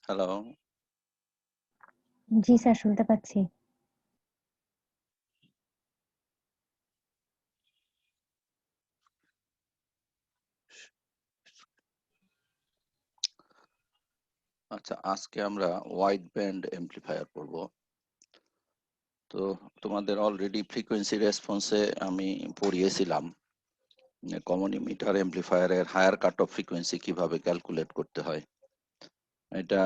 Hello. জি sir, শুনতে পাচ্ছি। আচ্ছা, আজকে আমরা ওয়াইড ব্যান্ড এমপ্লিফায়ার পড়ব। তো তোমাদের অলরেডি ফ্রিকোয়েন্সি রেসপন্সে আমি পড়িয়েছিলাম কমন ইমিটার এমপ্লিফায়ারের হায়ার কাট অফ ফ্রিকোয়েন্সি কিভাবে ক্যালকুলেট করতে হয়। এটা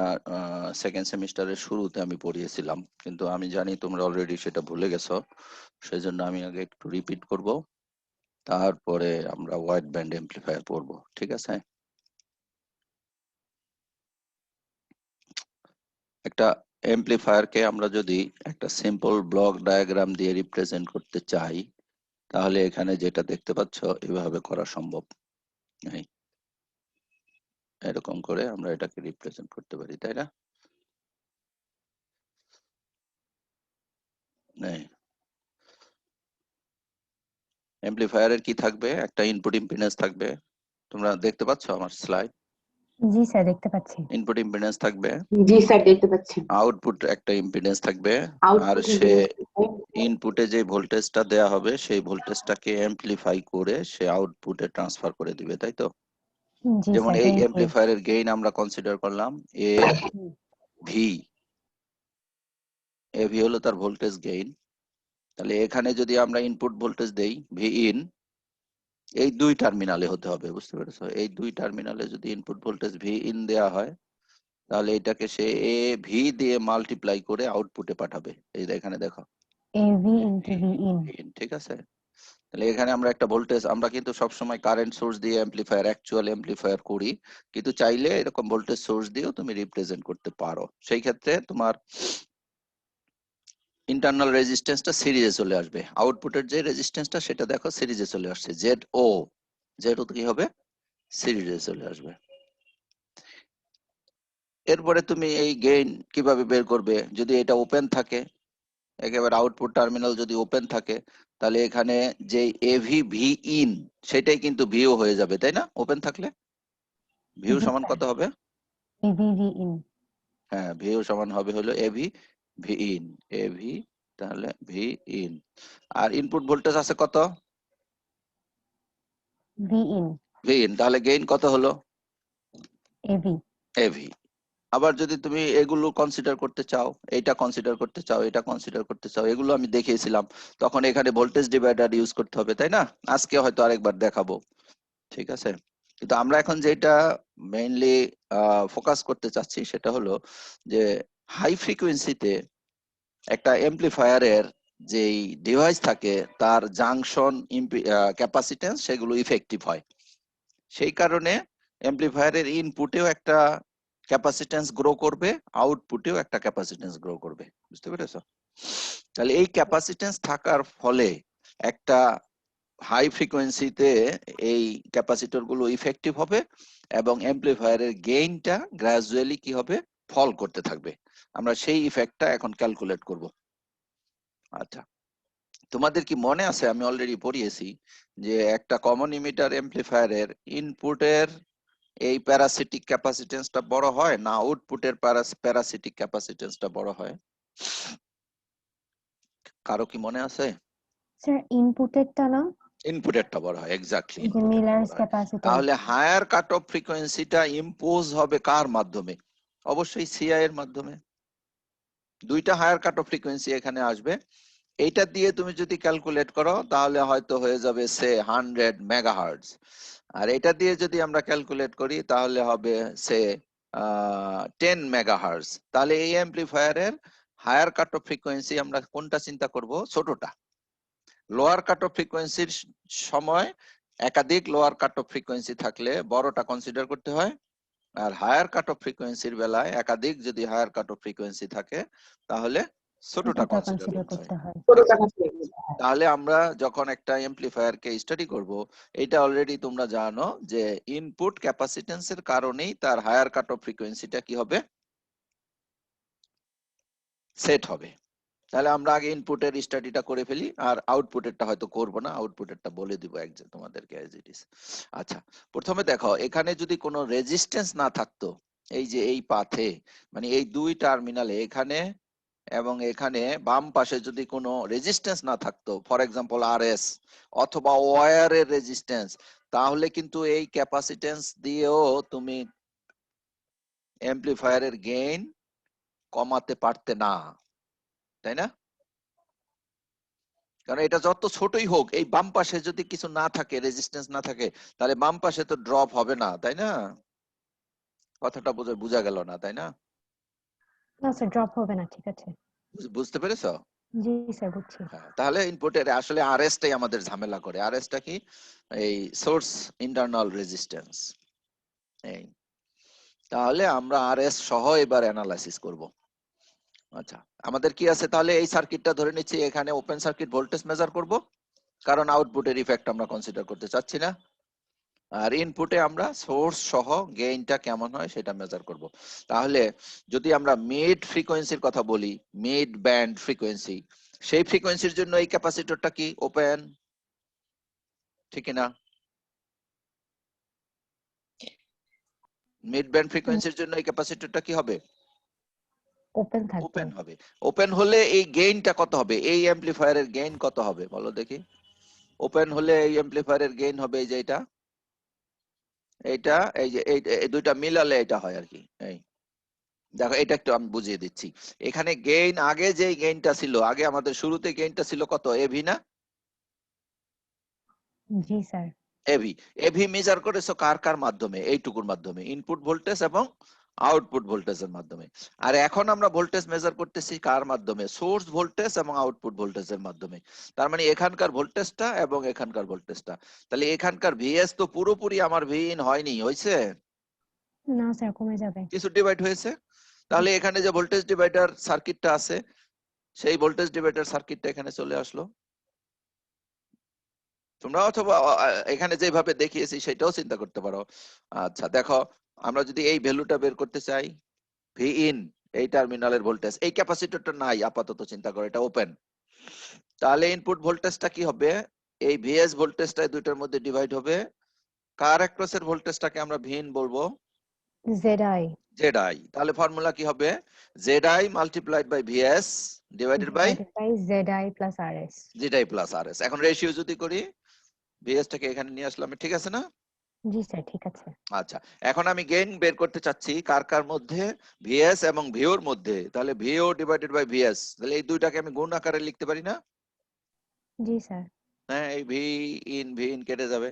সেকেন্ড সেমিস্টারের শুরুতে আমি পড়িয়েছিলাম, কিন্তু আমি জানি তোমরা অলরেডি সেটা ভুলে গেছো। সেই জন্য আমি আগে একটু রিপিট করব, তারপরে আমরা ওয়াইড ব্যান্ড এমপ্লিফায়ার পড়ব। ঠিক আছে? একটা এমপ্লিফায়ারকে আমরা যদি একটা সিম্পল ব্লক ডায়াগ্রাম দিয়ে রিপ্রেজেন্ট করতে চাই, তাহলে এখানে যেটা দেখতে পাচ্ছ এভাবে করা সম্ভব। এই এরকম করে আমরা এটাকে রিপ্রেজেন্ট করতে পারি, তাই না? এমপ্লিফায়ারের কি থাকবে? একটা ইনপুট ইম্পিডেন্স থাকবে। তোমরা দেখতে পাচ্ছ আমার স্লাইড? জি স্যার, দেখতে পাচ্ছি। ইনপুট ইম্পিডেন্স থাকবে, জি স্যার, দেখতে পাচ্ছি। আউটপুট একটা ইম্পিডেন্স থাকবে, আর আউটপুট সে ইনপুটে যে ভোল্টেজটা দেয়া হবে সেই ভোল্টেজটাকে অ্যাম্পলিফাই করে সে আউটপুটে ট্রান্সফার করে দিবে, তাই তো? জি যেমন স্যার, এই গেইন কে। এমপ্লিফায়ারের গেইন আমরা কনসিডার করলাম এ ভি। এ ভি হলো তার ভোল্টেজ গেইন। তাহলে এখানে যদি আমরা ইনপুট ভোল্টেজ দেই ভি ইন, এই দুই টার্মিনালে হতে হবে, বুঝতে পেরেছো? এই দুই টার্মিনালে যদি ইনপুট ভোল্টেজ ভি ইন দেয়া হয়, তাহলে এটাকে সে এ ভি দিয়ে মাল্টিপ্লাই করে আউটপুটে পাঠাবে। এই যে এখানে দেখো এভি ইনটু ভি ইন। ঠিক আছে? তাহলে এখানে আমরা একটা ভোল্টেজ, আমরা কিন্তু সবসময় কারেন্ট সোর্স দিয়ে অ্যাম্পলিফায়ার, অ্যাকচুয়াল অ্যাম্পলিফায়ার করি, কিন্তু চাইলে এরকম ভোল্টেজ সোর্স দিয়েও তুমি রিপ্রেজেন্ট করতে পারো। সেই ক্ষেত্রে তোমার ইন্টারনাল রেজিস্ট্যান্সটা সিরিজে চলে আসবে। আউটপুটের যে রেজিস্ট্যান্সটা সেটা দেখো সিরিজে চলে আসছে, জেড ও। জেড ও কি হবে? সিরিজে চলে আসবে। এরপরে তুমি এই গেইন কিভাবে বের করবে? যদি এটা ওপেন থাকে, একেবারে আউটপুট টার্মিনাল যদি ওপেন থাকে, তাহলে এখানে যে এভি ভি ইন সেটাই কিন্তু ভিও হয়ে যাবে, তাই না? ওপেন থাকলে ভিউ জি সমান স্যার, কত হবে? AV V in. হ্যাঁ, ভিউ সমান হবে হলো এভি ভি ইন। এভি তাহলে ভি ইন। আর ইনপুট ভোল্টেজ আছে কত? V in. V in. তাহলে গেইন কত হলো? এভি। এভি। আবার যদি তুমি এগুলো কনসিডার করতে চাও, এটা কনসিডার করতে চাও, এটা কনসিডার করতে চাও, এগুলো আমি দেখিয়েছিলাম, তখন এখানে ভোল্টেজ ডিভাইডার ইউজ করতে হবে, তাই না? আজকে হয়তো আরেকবার দেখাবো। ঠিক আছে? কিন্তু আমরা এখন যেটা মেইনলি ফোকাস করতে চাচ্ছি সেটা হলো যে হাই ফ্রিকোয়েন্সিতে একটা এমপ্লিফায়ারের যেই ডিভাইস থাকে তার জাংশন ক্যাপাসিটেন্স সেগুলো ইফেক্টিভ হয়। সেই কারণে এমপ্লিফায়ারের ইনপুটেও একটা ক্যাপাসিটেন্স গ্রো করবে, আউটপুটেও একটা ক্যাপাসিটেন্স গ্রো করবে, বুঝতে পেরেছো? তাহলে এই ক্যাপাসিটেন্স থাকার ফলে একটা হাই ফ্রিকোয়েন্সিতে এই ক্যাপাসিটর গুলো ইফেক্টিভ হবে এবং এমপ্লিফায়ারের গেইনটা গ্রাজুয়ালি কি হবে? ফল করতে থাকবে। আমরা সেই ইফেক্টটা এখন ক্যালকুলেট করব। আচ্ছা, তোমাদের কি মনে আছে আমি অলরেডি পড়িয়েছি যে একটা কমন ইমিটার এমপ্লিফায়ারের ইনপুটের এই প্যারাসিটিক ক্যাপাসিটেন্সটা বড় হয় না আউটপুটের প্যারাসিটিক ক্যাপাসিটেন্সটা বড় হয়? কারো কি মনে আছে? স্যার, ইনপুটেরটা না? ইনপুটেরটা বড় হয়, এক্স্যাক্টলি যে ইনপুটেরটা মিলার্স বড় হয়। ক্যাপাসিট্যান্স। তাহলে হায়ার কাট অফ ফ্রিকোয়েন্সিটা ইম্পোজ হবে কার মাধ্যমে? অবশ্যই সিআই এর মাধ্যমে। দুইটা হায়ার কাট অফ ফ্রিকোয়েন্সি এখানে আসবে। এইটা দিয়ে তুমি যদি ক্যালকুলেট করো তাহলে হয়তো হয়ে যাবে সে 100 মেগাহার্টজ। আর এটা দিয়ে যদি আমরা ক্যালকুলেট করি তাহলে হবে সে 10 মেগাহার্টজ। তাহলে এই অ্যাম্পলিফায়ারের হায়ার কাট অফ ফ্রিকোয়েন্সি আমরা কোনটা চিন্তা করব? ছোটটা। লোয়ার কাট অফ ফ্রিকোয়েন্সির সময় একাধিক লোয়ার কাট অফ ফ্রিকোয়েন্সি থাকলে বড়টা কনসিডার করতে হয়, আর হায়ার কাট অফ ফ্রিকোয়েন্সির বেলায় একাধিক যদি হায়ার কাট অফ ফ্রিকোয়েন্সি থাকে তাহলে ছোটটা ছোটটা কনসিডার কনসিডার করতে হয়। করতে হয়। তাহলে আমরা যখন একটা এমপ্লিফায়ারকে স্টাডি করব, এটা অলরেডি তোমরা জানো যে ইনপুট ক্যাপাসিটেন্সের কারণেই তার হায়ার কাট অফ ফ্রিকোয়েন্সিটা কি হবে? সেট হবে। তাহলে আমরা আগে ইনপুটের স্টাডিটা করে ফেলি, আর আউটপুটেরটা হয়তো করব না, আউটপুটেরটা বলে দিব তোমাদেরকে অ্যাজ ইট ইজ। আচ্ছা, প্রথমে দেখো এখানে যদি কোনো রেজিস্ট্যান্স না থাকতো এই যে এই পাথে, মানে এই দুই টার্মিনালে এখানে এবং এখানে বাম পাশে যদি কোনো রেজিস্ট্যান্স না থাকতো, ফর এক্সাম্পল আরএস অথবা ওয়্যারের রেজিস্ট্যান্স, তাহলে কিন্তু এই ক্যাপাসিটেন্স দিয়েও তুমি অ্যাম্প্লিফায়ারের গেইন কমাতে পারতে না, তাই না? কারণ এটা যত ছোটই হোক, এই বাম পাশে যদি কিছু না থাকে, রেজিস্ট্যান্স না থাকে, তাহলে বাম পাশে তো ড্রপ হবে না, তাই না? কথাটা বোঝা গেল না, তাই না? না স্যার, ড্রপ হবে না, ঠিক আছে। বুঝতে পেরেছো? জি স্যার, বুঝছি। হ্যাঁ, তাহলে ইনপুটের আসলে আরএস টাই আমাদের ঝামেলা করে। আরএসটা কি? এই সোর্স ইন্টারনাল রেজিস্ট্যান্স। এই, তাহলে আমরা আরএস সহ এবার অ্যানালাইসিস করব। আচ্ছা, আমাদের কি আছে তাহলে? এই সার্কিটটা ধরে নিচ্ছি, এখানে ওপেন সার্কিট ভোল্টেজ মেজার করব, কারণ আউটপুটের ইফেক্ট আমরা কনসিডার করতে চাচ্ছি না। আর ইনপুটে আমরা সোর্স সহ গেইনটা কেমন হয় সেটা মেজার করব। তাহলে যদি আমরা মিড ফ্রিকোয়েন্সির কথা বলি, মিড ব্যান্ড ফ্রিকোয়েন্সি, সেই ফ্রিকোয়েন্সির জন্য এই ক্যাপাসিটরটা কি? ওপেন, ঠিক না? মিড ব্যান্ড ফ্রিকোয়েন্সির জন্য এই ক্যাপাসিটরটা কি হবে? ওপেন থাকবে। ওপেন হবে। ওপেন হলে এই গেইনটা কত হবে? এই অ্যাম্পলিফায়ারের গেইন কত হবে বলো দেখি? ওপেন হলে এই অ্যাম্পলিফায়ারের গেইন হবে এই যে এটা, এইটা, এই যে এই দুইটা মিলালে এটা হয় আর কি। এই দেখো, এটা একটু আমি বুঝিয়ে দিচ্ছি। এখানে গেইন, আগে যে গেইনটা ছিল, আগে আমাদের শুরুতে গেইনটা ছিল কত? এভি না? জি স্যার। এভি। এভি মেজার করেছো কার কার মাধ্যমে? এইটুকুর মাধ্যমে, ইনপুট ভোল্টেজ এবং আউটপুট ভোল্টেজের মাধ্যমে। আর এখন আমরা ভোল্টেজ মেজার করতেছি কার মাধ্যমে? সোর্স ভোল্টেজ এবং আউটপুট ভোল্টেজের মাধ্যমে। তার মানে এখানকার ভোল্টেজটা এবং এখানকার ভোল্টেজটা। তাহলে এখানকার ভিএস তো পুরোপুরি আমার ভিইন হয়নি, হয়েছে? না স্যার, কমে যাবে। কিছু ডিভাইড হয়েছে। তাহলে এখানে যে ভোল্টেজ ডিভাইডার সার্কিটটা আছে, সেই ভোল্টেজ ডিভাইডার সার্কিটটা এখানে চলে আসলো। তোমরা অথবা এখানে যেভাবে দেখিয়েছি সেটাও চিন্তা করতে পারো। আচ্ছা দেখো, আমরা যদি এই ভ্যালুটা বের করতে চাই, ভি ইন, এই টার্মিনালের ভোল্টেজ, এই ক্যাপাসিটরটা নাই আপাতত, চিন্তা করো এটা ওপেন, তাহলে ইনপুট ভোল্টেজটা কি হবে? এই ভিএস ভোল্টেজটা দুইটার মধ্যে ডিভাইড হবে, কার অ্যাক্রসের ভোল্টেজটাকে আমরা ভিন বলবো? জেডআই। জেডআই। তাহলে ফর্মুলা কি হবে? ZI multiplied by VS divided by ZI plus RS. ZI plus RS. এখন রেশিও যদি করি, ভিএস টাকে এখানে নিয়ে আসলাম, ঠিক আছে না? জি স্যার, ঠিক আছে। আচ্ছা, এখন আমি গেইন বের করতে চাচ্ছি কার কার মধ্যে? ভিএস এবং ভিওর মধ্যে। তাহলে ভিও ডিভাইডেড বাই ভিএস, তাহলে এই দুইটাকে আমি গুণ আকারে লিখতে পারি না? জি স্যার। হ্যাঁ, এই ভি ইন কেটে যাবে।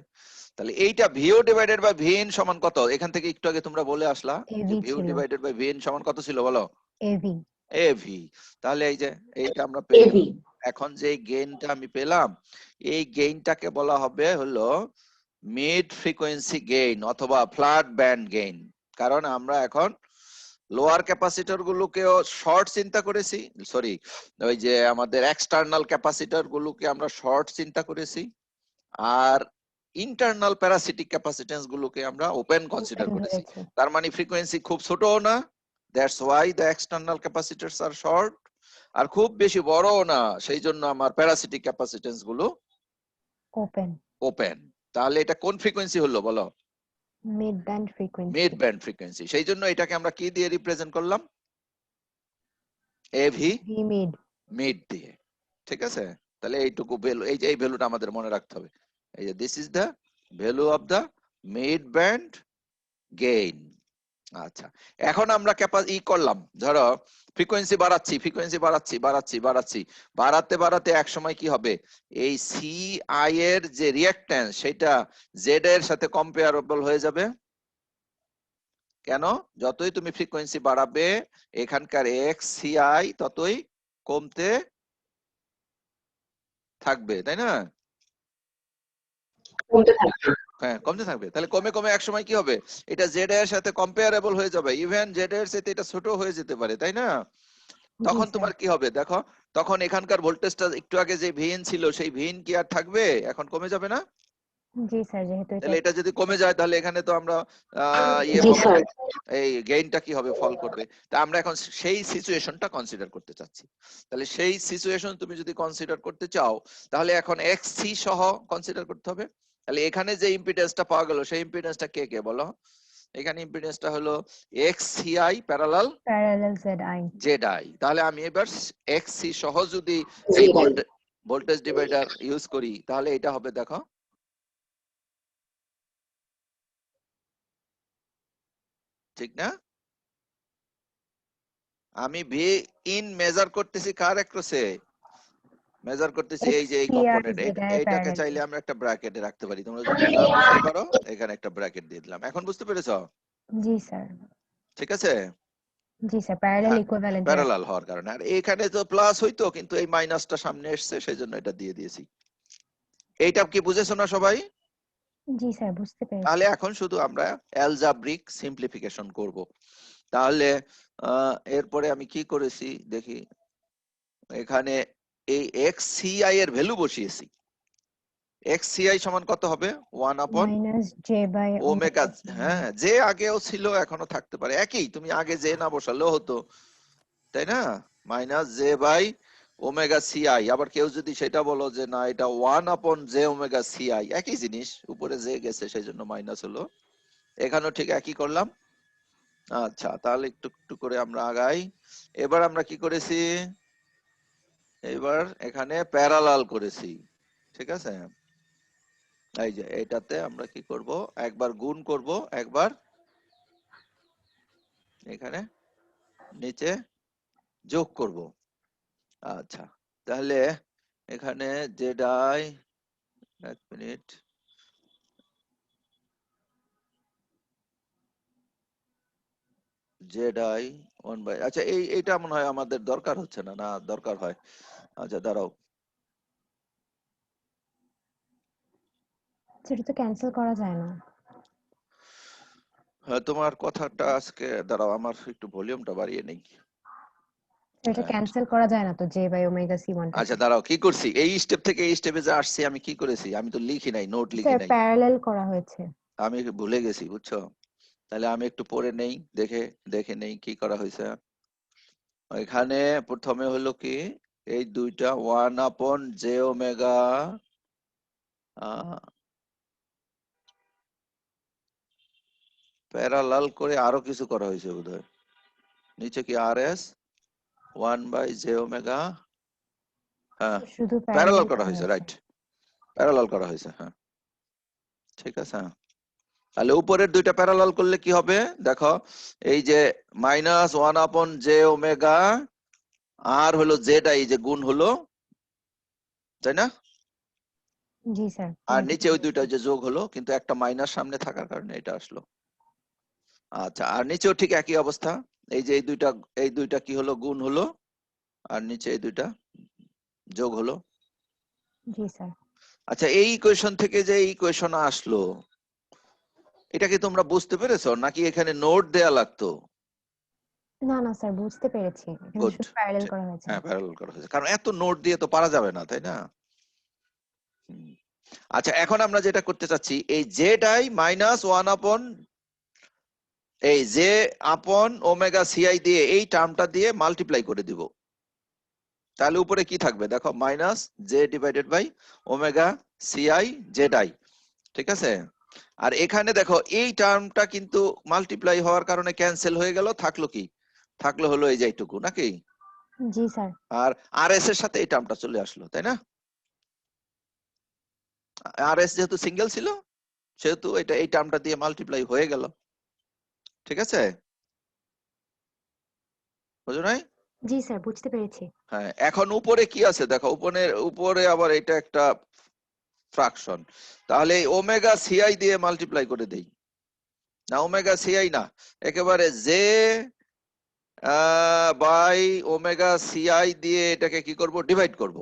তাহলে এইটা ভিও ডিভাইডেড বাই ভি ইন সমান কত? এখান থেকে একটু আগে তোমরা বলে আসলা যে এভি ভিও ছিল। ডিভাইডেড বাই ভি ইন সমান কত ছিল বলো? এভি। এভি। তাহলে এই যে এইটা আমরা পেয়ে গেলাম। এখন যে গেইনটা আমি পেলাম, এই গেইনটাকে বলা হবে হলো মিড ফ্রিকোয়েন্সি গেইন অথবা ফ্ল্যাট ব্যান্ড গেইন। কারণ আমরা এখন লোয়ার ক্যাপাসিটর গুলোকেও শর্ট চিন্তা করেছি, সরি, ওই যে আমাদের এক্সটার্নাল ক্যাপাসিটর গুলোকে আমরা শর্ট চিন্তা করেছি, আর ইন্টারনাল প্যারাসিটিক ক্যাপাসিটেন্স গুলোকে আমরা ওপেন কনসিডার করেছি। তার মানে ফ্রিকোয়েন্সি খুব ছোটও না, that's why the external capacitors are short, আর খুব বেশি বড়ও না, সেই জন্য আমার প্যারাসিটিক ক্যাপাসিটেন্স গুলো ওপেন। ওপেন। তাহলে এটা কোন ফ্রিকোয়েন্সি হলো বলো? Mid band frequency. Mid band frequency. সেই জন্য এটাকে আমরা কি দিয়ে রিপ্রেজেন্ট করলাম? AV V mid. মিড দিয়ে, ঠিক আছে? তাহলে এইটুকু ভ্যালু, এই যে এই ভ্যালুটা আমাদের মনে রাখতে হবে। এই যে this is the value of the mid band gain. আচ্ছা, এখন আমরা করলাম, ধরো ফ্রিকোয়েন্সি বাড়াচ্ছি, ফ্রিকোয়েন্সি বাড়াচ্ছি বাড়াচ্ছি বাড়াচ্ছি, বাড়াতে বাড়াতে এক সময় কি হবে? এই সি আই এর যে রিঅ্যাকট্যান্স, সেটা জেড এর সাথে কম্পেয়ারেবল হয়ে যাবে। কেন? যতই তুমি ফ্রিকোয়েন্সি বাড়াবে, এখানকার এক্স সি আই ততই কমতে থাকবে, তাই না? হ্যাঁ, কমতে থাকবে। তাহলে কমে কমে এক সময় কি হবে? এটা জেড এর সাথে কম্পেয়ারেবল হয়ে যাবে, ইভেন জেড এর সাথে এটা ছোট হয়ে যেতে পারে, তাই না? তখন তোমার কি হবে দেখো, তখন এখানকার ভোল্টেজটা একটু আগে যে ভিএন ছিল, সেই ভিএন কি আর থাকবে? এখন কমে যাবে না? জি স্যার, যেহেতু তাহলে এটা যদি কমে যায়, তাহলে এখানে তো আমরা এই গেইনটা কি হবে? ফল করবে। তা আমরা এখন সেই সিচুয়েশনটা কনসিডার করতে চাচ্ছি। তাহলে সেই সিচুয়েশন তুমি যদি কনসিডার করতে চাও, তাহলে এখন এক্সসি সহ কনসিডার করতে হবে। তাহলে এখানে যে ইম্পিডেন্সটা পাওয়া গেল, সেই ইম্পিডেন্সটা কে কে বলো? এখানে ইম্পিডেন্সটা হলো XCI parallel Parallel ZI. ZI। তাহলে আমি এবার XC সহ যদি এই ভোল্টেজ ডিভাইডার ইউজ করি তাহলে এটা হবে, দেখো ঠিক না? আমি ভি ইন মেজার করতেছি কার অ্যাক্রসে, মেজার করতেছি এই যে এই XCI কম্পোনেন্ট, ZI এইটাকে parallel. চাইলে আমরা একটা ব্র্যাকেটে রাখতে পারি। তোমরা যদি না বুঝতে পারো এখানে একটা ব্র্যাকেট দিয়ে দিলাম। এখন বুঝতে পেরেছো? জি স্যার। ঠিক আছে, জি স্যার, প্যারালাল ইকুইভ্যালেন্ট। প্যারালাল হওয়ার কারণে। আর এখানে তো প্লাস হইতো কিন্তু এই মাইনাসটা সামনে এসেছে সেজন্য এটা দিয়ে দিয়েছি। এইটা কি বুঝেছো না সবাই? জি স্যার, বুঝতে পেরেছি। তাহলে এখন শুধু আমরা অ্যালজাব্রিক সিম্পলিফিকেশন করব। তাহলে এরপরে আমি কি করেছি দেখি, এখানে এই XCI এর ভ্যালু বসিয়েছি। XCI সমান কত হবে? 1 upon minus j by omega. Omega. হ্যাঁ, যে আগেও ছিল এখনো থাকতে পারে, একই। তুমি আগে যে না বসালেও হতো, তাই না? Minus j by omega CI. আবার কেউ যদি সেটা বলো যে না এটা 1 আপন জে ওমেগা সিআই, একই জিনিস, উপরে যে গেছে সেই জন্য মাইনাস হলো। এখানেও ঠিক একই করলাম। আচ্ছা, তাহলে একটু একটু করে আমরা আগাই। এবার আমরা কি করেছি, এবার এখানে প্যারালাল করেছি, ঠিক আছে? এই যে এটাতে আমরা কি করব, একবার গুণ করব, একবার এখানে নিচে যোগ করব। আচ্ছা, তাহলে এখানে জেডাই, এক মিনিট, জেডাই 1/, আচ্ছা এইটা মনে হয় আমাদের দরকার হচ্ছে না, না দরকার হয়। আচ্ছা দাঁড়াও, সেটা তো ক্যান্সেল করা যায় না। হ্যাঁ, তোমার কথাটা আজকে, দাঁড়াও আমার একটু ভলিউমটা বাড়িয়ে নেই। সেটা ক্যান্সেল করা যায় না তো, জে বাই ওমেগা সি ওয়ানটাকে। আচ্ছা দাঁড়াও, কি করছি, এই স্টেপ থেকে এই স্টেপে যে আসছি আমি কি করেছি, আমি তো লিখি নাই, নোট লিখি স্যার নাই, প্যারালাল করা হয়েছে। আমি ভুলে গেছি, বুঝছো? তাহলে আমি একটু পড়ে নেই, দেখে দেখে নেই কি করা হয়েছে। এখানে প্রথমে হলো কি, এই দুইটা 1 আপন জে ওমেগা প্যারালাল করে আরো কিছু করা হয়েছে বোধহয়। নিচে কি আর এস 1/জে ওমেগা, হ্যাঁ শুধু প্যারালাল প্যারালাল করা করা হয়েছে, হয়েছে। রাইট, প্যারালাল করা হয়েছে, হ্যাঁ ঠিক আছে। হ্যাঁ, তাহলে উপরের দুইটা প্যারালাল করলে কি হবে দেখো, এই যে -1 আপন জে ওমেগা আর হলো জেড আই, যে গুণ হলো, তাই না? জি স্যার, আর গুণ নিচে করে ওই দুইটা দিয়েছি। যে যোগ হলো, কিন্তু একটা মাইনাস সামনে থাকার কারণে এটা আসলো। আচ্ছা, আর নিচেও ঠিক একই অবস্থা, এই যে এই দুইটা কি হলো, গুণ হলো, আর নিচে এই দুইটা যোগ হলো। জি স্যার। আচ্ছা, এই ইকুয়েশন থেকে যে এই ইকুয়েশন আসলো, এটা কি তোমরা বুঝতে পেরেছো নাকি এখানে নোট দেয়া লাগতো? না না স্যার, বুঝতে পেরেছি, এখানে গুড, শুধু প্যারালাল করা হয়েছে। হ্যাঁ প্যারালাল করা হয়েছে, কারণ এত নোট দিয়ে তো পারা যাবে না, তাই না? হুম। আচ্ছা, এখন আমরা যেটা করতে চাচ্ছি, এই জেড আই -1 আপন এই জে আপন ওমেগা সিআই দিয়ে এই টার্মটা দিয়ে মাল্টিপ্লাই করে দিব। তাহলে উপরে কি থাকবে দেখো, minus j divided by omega CI Z I, ঠিক আছে? আর এখানে দেখো এই টার্মটা কিন্তু মাল্টিপ্লাই হওয়ার কারণে ক্যান্সেল হয়ে গেল, থাকলো কি, থাকলো হলো এই যে এইটুকু নাকি? জি স্যার। আর আর এস এর সাথে এই টার্মটা চলে আসলো, তাই না? আর এস যেহেতু সিঙ্গেল ছিল সেহেতু এটা এই টার্মটা দিয়ে মাল্টিপ্লাই হয়ে গেল, ঠিক আছে? বুঝো নাই? জি স্যার, বুঝতে পেরেছি। হ্যাঁ, এখন উপরে কি আছে দেখো, উপরে আবার এটা একটা ফ্রাকশন, তাহলে এই ওমেগা সিআই দিয়ে মাল্টিপ্লাই করে দেই, না ওমেগা সিআই না, একেবারে জে বাই ওমেগা সিআই দিয়ে এটাকে কি করব, ডিভাইড করব।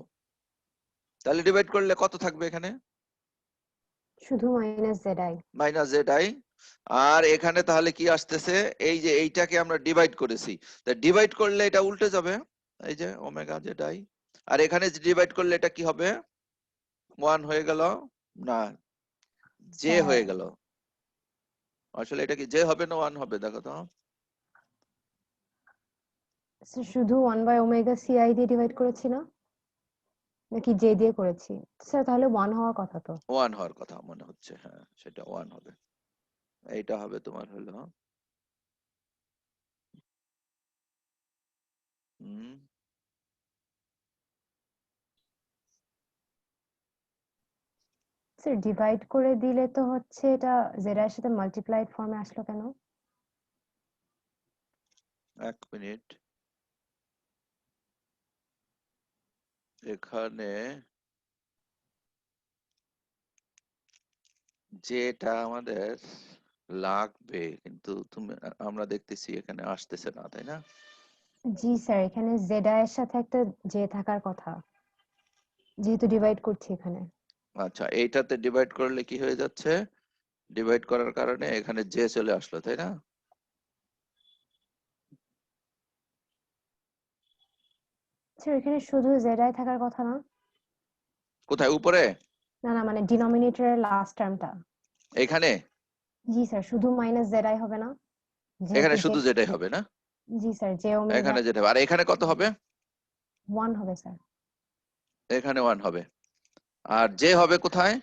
তাহলে ডিভাইড করলে কত থাকবে এখানে? শুধু minus Z I. Minus Z I. আর এখানে তাহলে কি আসতেছে, এই যে এইটাকে আমরা ডিভাইড করেছি, তা ডিভাইড করলে এটা উল্টে যাবে, এই যে ওমেগা জেড আই। আর এখানে ডিভাইড করলে এটা কি হবে, 1 হয়ে গেল, না জে স্যার হয়ে গেল। আসলে এটা কি জে হবে না 1 হবে দেখো তো? শুধু 1/ওমেগা সি আই দিয়ে ডিভাইড করেছি না, নাকি জে দিয়ে করেছি? স্যার তাহলে 1 হওয়ার কথা তো। 1 হওয়ার কথা মনে হচ্ছে, হ্যাঁ সেটা 1 হবে। এইটা হবে তোমার হলো স্যার ডিভাইড করে দিলে তো হচ্ছে এটা জেড এর সাথে মাল্টিপ্লাইড ফর্মে আসলো কেন? এক মিনিট, এখানে যেটা আমাদের লাগবে কিন্তু আমরা দেখতেছি এখানে আসতেছে না, তাই না? জি স্যার, এখানে জেড এর সাথে একটা জে থাকার কথা, যেহেতু ডিভাইড করছি এখানে। আচ্ছা, এইটাতে ডিভাইড করলে কি হয়ে যাচ্ছে? ডিভাইড করার কারণে এখানে জে চলে আসলো, তাই না? স্যার এখানে শুধু জেড আই থাকার কথা না? কোথায়, উপরে? না না, মানে ডিনোমিনেটরের লাস্ট টার্মটা। এখানে? জি স্যার, শুধু মাইনাস জেড আই হবে না, যেহেতু এখানে জে। শুধু যেটাই হবে না? জি স্যার, জে ওমেগা এখানে যেটা হবে, আর এখানে কত হবে? 1 হবে স্যার। এখানে 1 হবে। আর জে হবে কোথায়?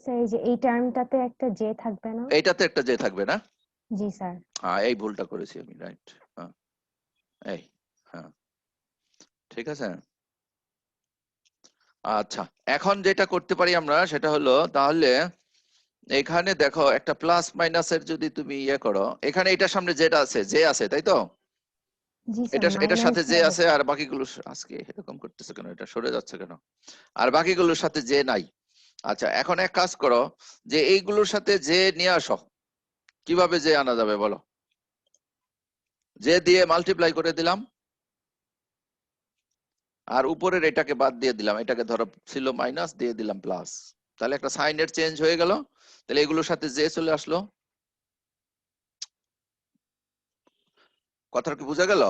স্যার এই যে এই টার্মটাতে একটা জে থাকবে না? এইটাতে একটা জে থাকবে না? জি স্যার। হ্যাঁ, এই ভুলটা করেছি আমি, রাইট। হ্যাঁ, এই, হ্যাঁ, ঠিক আছে। আচ্ছা, এখন যেটা করতে পারি আমরা সেটা হলো, তাহলে এখানে দেখো একটা প্লাস মাইনাসের যদি তুমি ইয়ে করো, এখানে এটার সামনে যেটা আছে, জে আছে, তাই তো? জি স্যার, এটার মাইনাস সাথে যে জেড আছে, আর বাকিগুলো আজকে এরকম করতেছে কেন, এটা সরে যাচ্ছে কেন? আর বাকিগুলোর সাথে যে নাই। আচ্ছা, এখন এক কাজ করো, যে এইগুলোর সাথে যে নিয়ে আসো। কিভাবে যে আনা যাবে বলো? যে দিয়ে মাল্টিপ্লাই করে দিলাম, আর উপরের এটাকে বাদ দিয়ে দিলাম, এটাকে ধরো ছিল মাইনাস, দিয়ে দিলাম প্লাস। তাহলে একটা সাইনের চেঞ্জ হয়ে গেল। তাহলে এগুলোর সাথে যে চলে আসলো। কথাটা কি বোঝা গেল?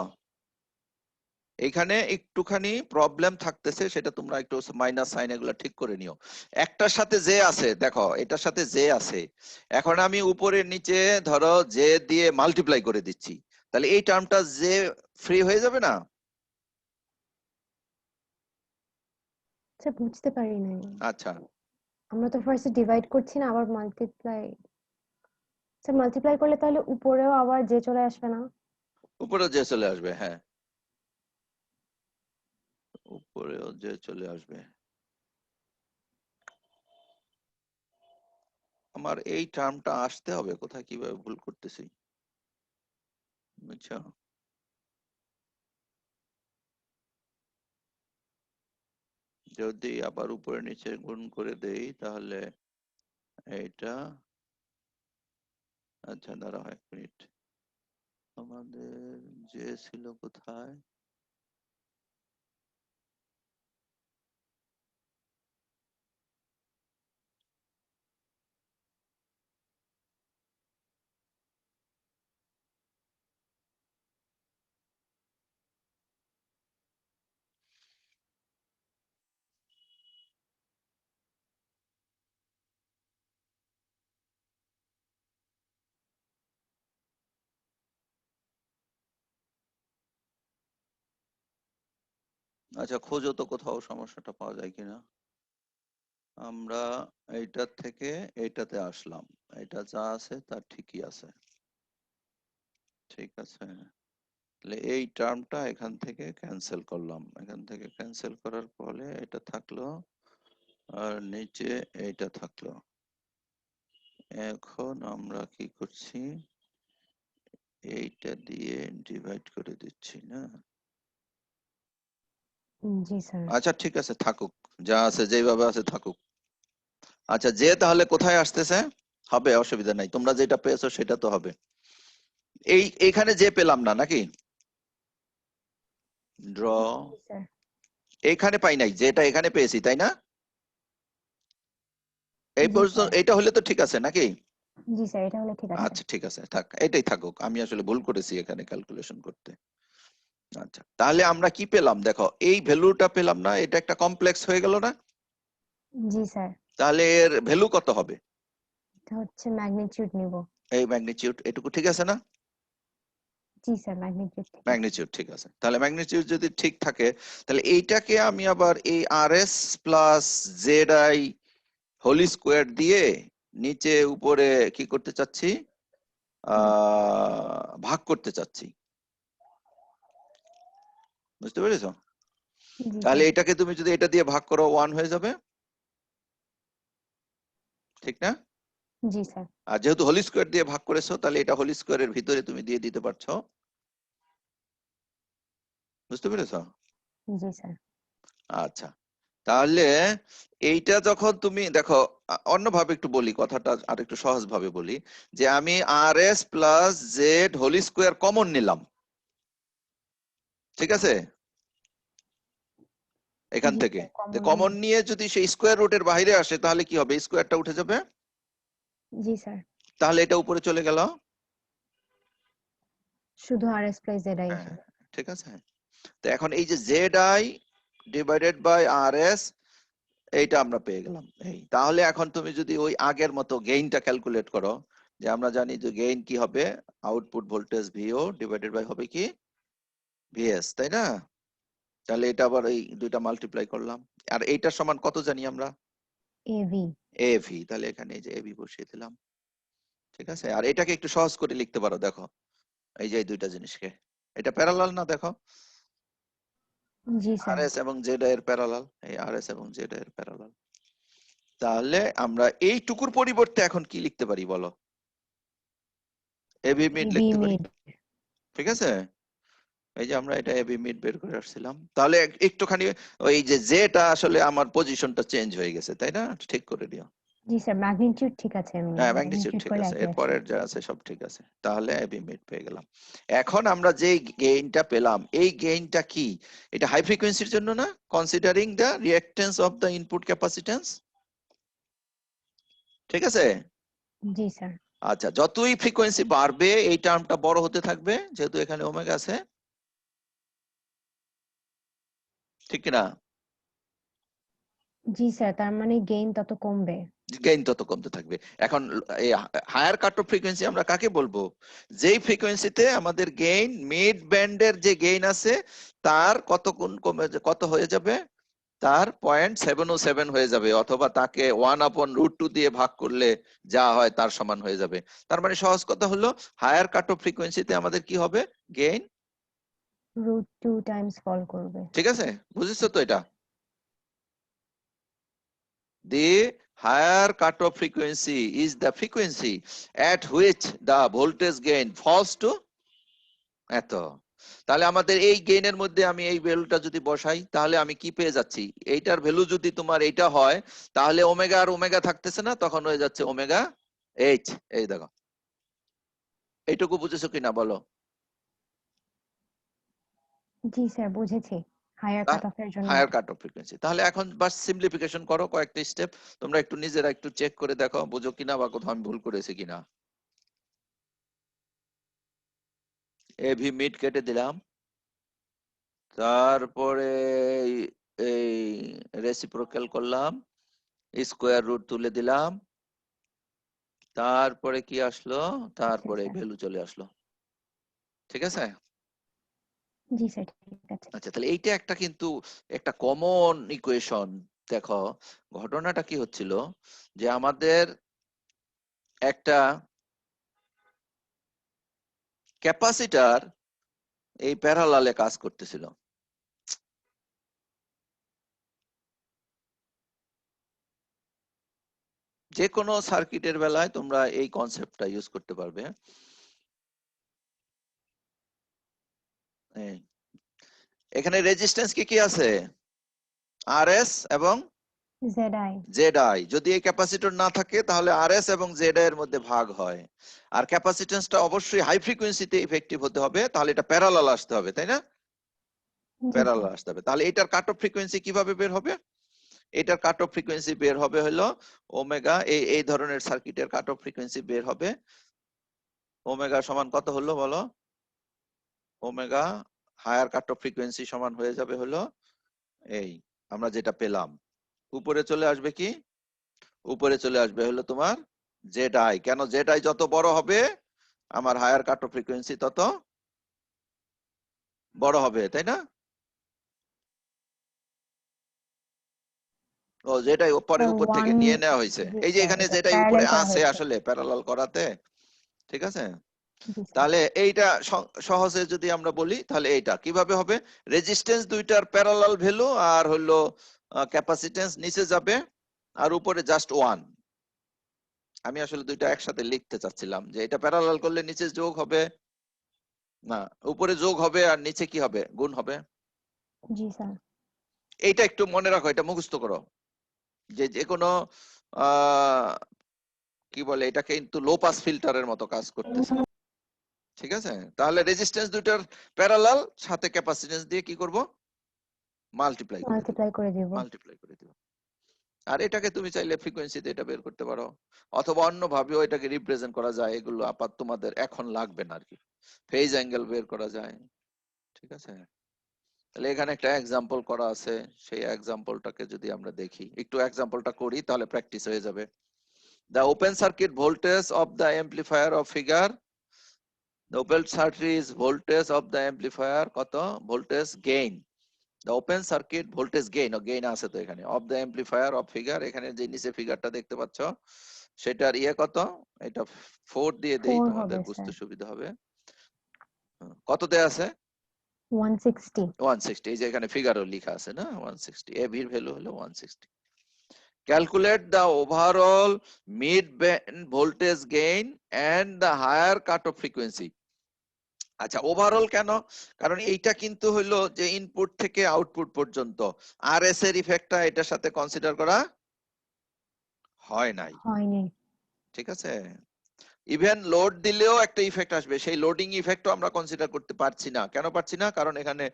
এখানে একটুখানি প্রবলেম থাকতেছে, সেটা তোমরা একটু মাইনাস সাইন এগুলো ঠিক করে নিও। একটার সাথে যে আছে, দেখো এটার সাথে যে আছে, এখন আমি উপরে নিচে ধরো যে দিয়ে মাল্টিপ্লাই করে দিচ্ছি, তাহলে এই টার্মটা যে ফ্রি হয়ে যাবে না? স্যার বুঝতে পারি নাই। আচ্ছা, আমরা তো ফার্স্টে ডিভাইড করছি না, আবার মাল্টিপ্লাই। স্যার মাল্টিপ্লাই করলে তাহলে উপরেও আবার জে চলে আসবে না? উপরে যে চলে আসবে, হ্যাঁ, উপরেও যে চলে আসবে। আমার এই টার্মটা আসতে হবে কোথায়, কিভাবে ভুল করতেছি, বুঝছো? যদি আবার উপরে নিচে গুণ করে দেই তাহলে এইটা, আচ্ছা দাঁড়াও 1 মিনিট, আমাদের যে ছিল কোথায়? আচ্ছা, খোঁজো তো কোথাও সমস্যাটা পাওয়া যায় কিনা। আমরা এইটার থেকে এইটাতে আসলাম, এটা যা আছে তা ঠিকই আছে, ঠিক আছে। তাহলে এই টার্মটা এখান থেকে ক্যান্সেল করলাম, এখান থেকে ক্যান্সেল করার ফলে এটা থাকলো, আর নিচে এইটা থাকলো। এখন আমরা কি করছি, এইটা দিয়ে ডিভাইড করে দিচ্ছি না? জি স্যার। আচ্ছা ঠিক আছে, থাকুক, যা আছে যেভাবে আছে থাকুক। আচ্ছা, যে তাহলে কোথায় আসতেছে? হবে, অসুবিধা নাই, তোমরা যেটা পেয়েছো সেটা তো হবে। এইখানে যে পেলাম না নাকি? ড্র, জি স্যার। এইখানে পাই নাই, যেটা এখানে পেয়েছি, তাই না? এই জি পর্যন্ত স্যার। এইটা হলে তো ঠিক আছে নাকি? জি স্যার, এটা হলে ঠিক আছে। আচ্ছা ঠিক আছে, থাক, এটাই থাকুক, আমি আসলে ভুল করেছি এখানে ক্যালকুলেশন করতে। আচ্ছা, তাহলে আমরা কি পেলাম দেখো, এই ভ্যালুটা পেলাম না, এটা একটা কমপ্লেক্স হয়ে গেল না? জি স্যার। তাহলে এর ভ্যালু কত হবে? এটা হচ্ছে ম্যাগনিটিউড নিব। এই ম্যাগনিটিউড, এটুকু ঠিক আছে না? জি স্যার, ম্যাগনিটিউড ঠিক আছে। ম্যাগনিটিউড ঠিক আছে, তাহলে ম্যাগনিটিউড যদি ঠিক থাকে, তাহলে এইটাকে আমি আবার এই R S plus Z I whole square দিয়ে নিচে উপরে কি করতে চাচ্ছি, ভাগ করতে চাচ্ছি। বুঝতে পেরেছো? জি তাহলে স্যার। এটাকে তুমি যদি এটা দিয়ে ভাগ করো 1 হয়ে যাবে, ঠিক না? জি স্যার। আর যেহেতু হোল স্কয়ার দিয়ে ভাগ করেছো তাহলে এটা হোল স্কয়ারের ভিতরে তুমি দিয়ে দিতে পারছো। বুঝতে পেরেছো? জি স্যার। আচ্ছা, তাহলে এইটা যখন তুমি দেখো, অন্যভাবে একটু বলি কথাটা, আর একটু সহজ ভাবে বলি, যে আমি R S plus Z whole square common নিলাম, ঠিক আছে, এখান জি থেকে স্যার, কমন কমন নিলাম। নিয়ে যদি সেই স্কয়ার রুটের বাইরে আসে তাহলে কি হবে, স্কয়ারটা উঠে যাবে, জি স্যার। তাহলে এটা উপরে চলে গেল। শুধু R S plus Z I হ্যাঁ, আসবে। ঠিক আছে। তো এখন এই যে Z I divided by R S, এইটা আমরা পেয়ে গেলাম। এই তাহলে এখন তুমি যদি ওই আগের মতো গেইনটা ক্যালকুলেট করো, যে আমরা জানি যে গেইন কি হবে, আউটপুট ভোল্টেজ ভিও ডিভাইডেড বাই হবে কি ভিএস, তাই না? তাহলে এটা আবার এই দুইটা মাল্টিপ্লাই করলাম, আর এইটার সমান কত জানি আমরা, এভি। এভি। তাহলে এখানে এই যে এভি বসিয়ে দিলাম, ঠিক আছে। আর এটাকে একটু সহজ করে লিখতে পারো, দেখো এই যে এই দুইটা জিনিসকে, এটা প্যারালাল না, দেখো জি আর স্যার। এস এবং জেড এর প্যারালাল, এই আর এস এবং জেড এর প্যারালাল। তাহলে আমরা এইটুকুর পরিবর্তে এখন কি লিখতে পারি বলো, এবি মিড এবি লিখতে পারি, মিড। ঠিক আছে। এই যে আমরা এটা এবি মিড বের করে আসছিলাম, তাহলে একটুখানি ওই যে জেটা আসলে আমার পজিশনটা চেঞ্জ হয়ে গেছে, তাই না, ঠিক করে দিও। জি স্যার, ম্যাগনিটিউড ঠিক আছে, এমনি হ্যাঁ, ম্যাগনিটিউড ম্যাগনিটিউড ঠিক করলে আছে, একই এর আসে। পরের যা আছে সব ঠিক আছে, তাহলে এবি মিড পেয়ে গেলাম। এখন আমরা যে গেইনটা পেলাম, এই গেইনটা কি, এটা হাই ফ্রিকোয়েন্সির জন্য না, considering the reactance of the input capacitance, ঠিক আছে। জি স্যার। আচ্ছা, যতই ফ্রিকোয়েন্সি বাড়বে এই টার্মটা বড় হতে থাকবে, যেহেতু এখানে ওমেগা আছে, ঠিক কিনা? জি স্যার, তার মানে গেইন তত কমবে। গেইন তত কমতে থাকবে। এখন এই হায়ার কাট অফ ফ্রিকোয়েন্সি আমরা কাকে বলবো, যেই ফ্রিকোয়েন্সিতে আমাদের গেইন মিড ব্যান্ডের যে গেইন আছে তার কত গুণ কমে, কত হয়ে যাবে, তার 0.707 হয়ে যাবে, অথবা তাকে 1/√2 দিয়ে ভাগ করলে যা হয় তার সমান হয়ে যাবে। তার মানে সহজ কথা হলো, হায়ার কাট অফ ফ্রিকোয়েন্সিতে আমাদের কি হবে, গেইন, √2 টাইমস ফল করবে। ঠিক আছে, বুঝেছো তো এটা? The higher cutoff frequency is the frequency at which the voltage gain falls to এত। তাহলে আমাদের এই গেইনের মধ্যে আমি এই ভ্যালুটা যদি বসাই তাহলে আমি কি পেয়ে যাচ্ছি, এইটার ভ্যালু যদি তোমার এইটা হয় তাহলে ওমেগা আর ওমেগা থাকতেছে না, তখন হয়ে যাচ্ছে ওমেগা এইচ। এই দেখো, এইটুকু বুঝেছো কিনা বলো? জি স্যার, বুঝেছি। হায়ার কাট অফের জন্য হায়ার এটা। কাট অফ ফ্রিকোয়েন্সি। তাহলে এখন বাস সিম্পলিফিকেশন করো কয়েকটা স্টেপ, তোমরা একটু নিজেরা একটু চেক করে দেখো বুঝো কিনা, বা কোথাও আমি ভুল করেছি কিনা। এভি মিড কেটে দিলাম, তারপরে এই রেসিপ্রোকাল করলাম, স্কোয়ার রুট তুলে দিলাম, তারপরে কি আসলো, আচ্ছা তারপরে স্যার। ভ্যালু চলে আসলো, ঠিক আছে। জি স্যার, ঠিক আছে। আচ্ছা, তাহলে এইটা একটা কিন্তু একটা কমন ইকুয়েশন। দেখো ঘটনাটা কি হচ্ছিল, যে আমাদের একটা ক্যাপাসিটর এই প্যারালালে কাজ করতেছিল। যে কোনো সার্কিটের বেলায় তোমরা এই কনসেপ্টটা ইউজ করতে পারবে। এই, এখানে রেজিস্ট্যান্স কি কি আছে, আরএস এবং জেড আই। Z I. যদি এই ক্যাপাসিটর না থাকে তাহলে আরএস এবং জেড আই এর মধ্যে ভাগ হয়। আর ক্যাপাসিট্যান্সটা অবশ্যই হাই ফ্রিকোয়েন্সিতে ইফেক্টিভ হতে হবে, তাহলে এটা প্যারালাল আসতে হবে, তাই না? জি প্যারালাল স্যার। আসতে হবে। তাহলে এটার কাট অফ ফ্রিকোয়েন্সি কিভাবে বের হবে, এটার কাট অফ ফ্রিকোয়েন্সি বের হবে হলো ওমেগা, এই ধরনের সার্কিটের কাট অফ ফ্রিকোয়েন্সি বের হবে ওমেগা সমান কত হলো বলো, omega higher cut off frequency সমান হয়ে যাবে হলো এই আমরা যেটা পেলাম, উপরে চলে আসবে কি, উপরে চলে আসবে হলো তোমার জেড আই। কেন, জেড আই যত বড় হবে আমার হায়ার কাট অফ ফ্রিকোয়েন্সি তত বড় হবে, তাই না? ও যেটা পরে স্যার উপর থেকে 1 নিয়ে নেওয়া হয়েছে, জি এই যে স্যার এখানে এটা যেটাই উপরে প্যারালাল করা আছে হয়েছে আসলে প্যারালাল করাতে, ঠিক আছে। জি স্যার তাহলে এইটা সহজে যদি আমরা বলি তাহলে এইটা কিভাবে হবে, রেজিস্ট্যান্স দুইটার প্যারালাল ভ্যালু আর হলো ক্যাপাসিট্যান্স নিচে যাবে আর উপরে জাস্ট 1। আমি আসলে দুইটা একসাথে লিখতে চাচ্ছিলাম যে এটা প্যারালাল করলে নিচে যোগ হবে, না উপরে যোগ হবে আর নিচে কি হবে, গুণ হবে। জি স্যার এইটা একটু মনে রাখো, এটা মুখস্থ করো যে যে কোনো আহ কি বলে এটাকে কিন্তু লো পাস ফিল্টারের মতো কাজ করতেছে, ঠিক আছে। তাহলে রেজিস্ট্যান্স দুইটার প্যারালাল সাথে ক্যাপাসিট্যান্স দিয়ে কি করব, মাল্টিপ্লাই করে দিব, মাল্টিপ্লাই করে দিব মাল্টিপ্লাই করে দিব। আর এটাকে তুমি চাইলে ফ্রিকোয়েন্সিতে এটা বের করতে পারো, অথবা অন্য ভাবেও এটাকে রিপ্রেজেন্ট করা যায়, এগুলো আপাতত তোমাদের এখন লাগবে না আর কি। ফেজ অ্যাঙ্গেল বের করা যায়, ঠিক আছে। তাহলে এখানে একটা এক্সাম্পল করা আছে, সেই এক্সাম্পলটাকে যদি আমরা দেখি, একটু এক্সাম্পলটা করি তাহলে প্র্যাকটিস হয়ে যাবে। The open circuit voltage of the amplifier of figure, the open circuit is voltage of the amplifier কত, voltage gain, the open circuit voltage gain, O gain আছে তো এখানে, of the amplifier of figure, এখানে যে নিচে ফিগারটা দেখতে পাচ্ছ সেটার ইয়ে কত, এটা 4 দিয়ে দেই 4 তোমাদের হবে বুঝতে স্যার সুবিধা হবে। কত দেয়া আছে, 160 160, এই যে এখানে ফিগারও লেখা আছে না 160, এভ এর ভ্যালু হলো 160। Calculate the overall mid band voltage gain and the higher cutoff frequency. আচ্ছা ওভারঅল কেন, কারণ এইটা কিন্তু হলো যে ইনপুট থেকে আউটপুট পর্যন্ত আরএস এর ইফেক্টটা এটার সাথে কনসিডার করা হয় নাই, হয়নি ঠিক আছে। ইভেন লোড দিলেও একটা ইফেক্ট আসবে, সেই লোডিং ইফেক্টও আমরা কনসিডার করতে পারছি না, কেন পারছি না, কারণ এখানে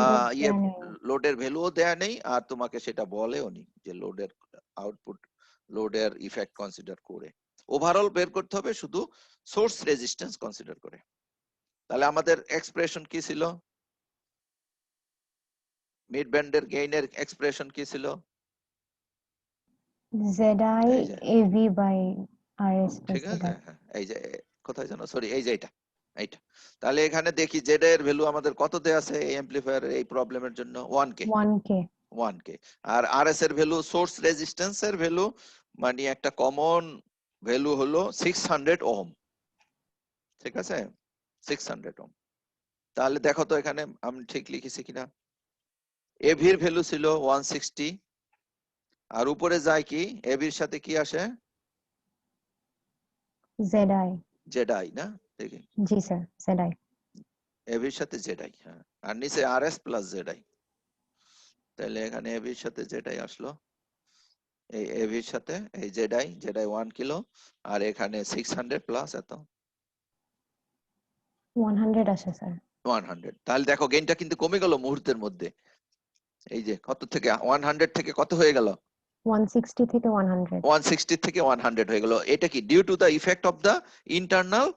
লোড ইয়ে দেয়া নেই লোডের ভ্যালুও দেয়া নেই আর তোমাকে সেটা বলেও নি যে লোডের আউটপুট লোডের ইফেক্ট কনসিডার করে। ওভারঅল বের করতে হবে শুধু সোর্স রেজিস্ট্যান্স কনসিডার করে। তাহলে আমাদের এক্সপ্রেশন কি ছিল, মিড ব্যান্ডের গেইনের এক্সপ্রেশন কি ছিল, ZI এই যে AV by RS plus ঠিক আছে, ZI হ্যাঁ এই যে কোথায় জানো, সরি এই যে এইটা এইটা। তাহলে এখানে দেখি জেড এর ভ্যালু আমাদের কত দেয়া আছে এই অ্যাম্পলিফায়ারের এই প্রবলেমের জন্য, 1k, 1K 1k। আর আরএস এর ভ্যালু সোর্স রেজিস্ট্যান্স এর ভ্যালু মানে একটা কমন ভ্যালু হলো 600 ওহম, ঠিক আছে 600 ওহম। তাহলে দেখো তো এখানে আমি ঠিক লিখেছি কিনা, এভির ভ্যালু ছিল 160 আর উপরে যায় কি, এভির সাথে কি আসে, ZI জেডাই না, দেখি জি স্যার ZI এভির সাথে জেডাই, হ্যাঁ আর নিচে আরএস প্লাস জেডাই। তাহলে এখানে এভির সাথে জেডাই আসলো, এই এভির সাথে এই জেডাই, জেডাই 1 কিলো আর এখানে 600 প্লাস এত 100 আসে স্যার 100। তাহলে দেখো গেইনটা কিন্তু কমে গেল মুহূর্তের মধ্যে, এই যে কত থেকে 100 থেকে কত হয়ে গেল, 160 থেকে 100 160 থেকে 100 হয়ে গেল। এটা কি due to the effect of the internal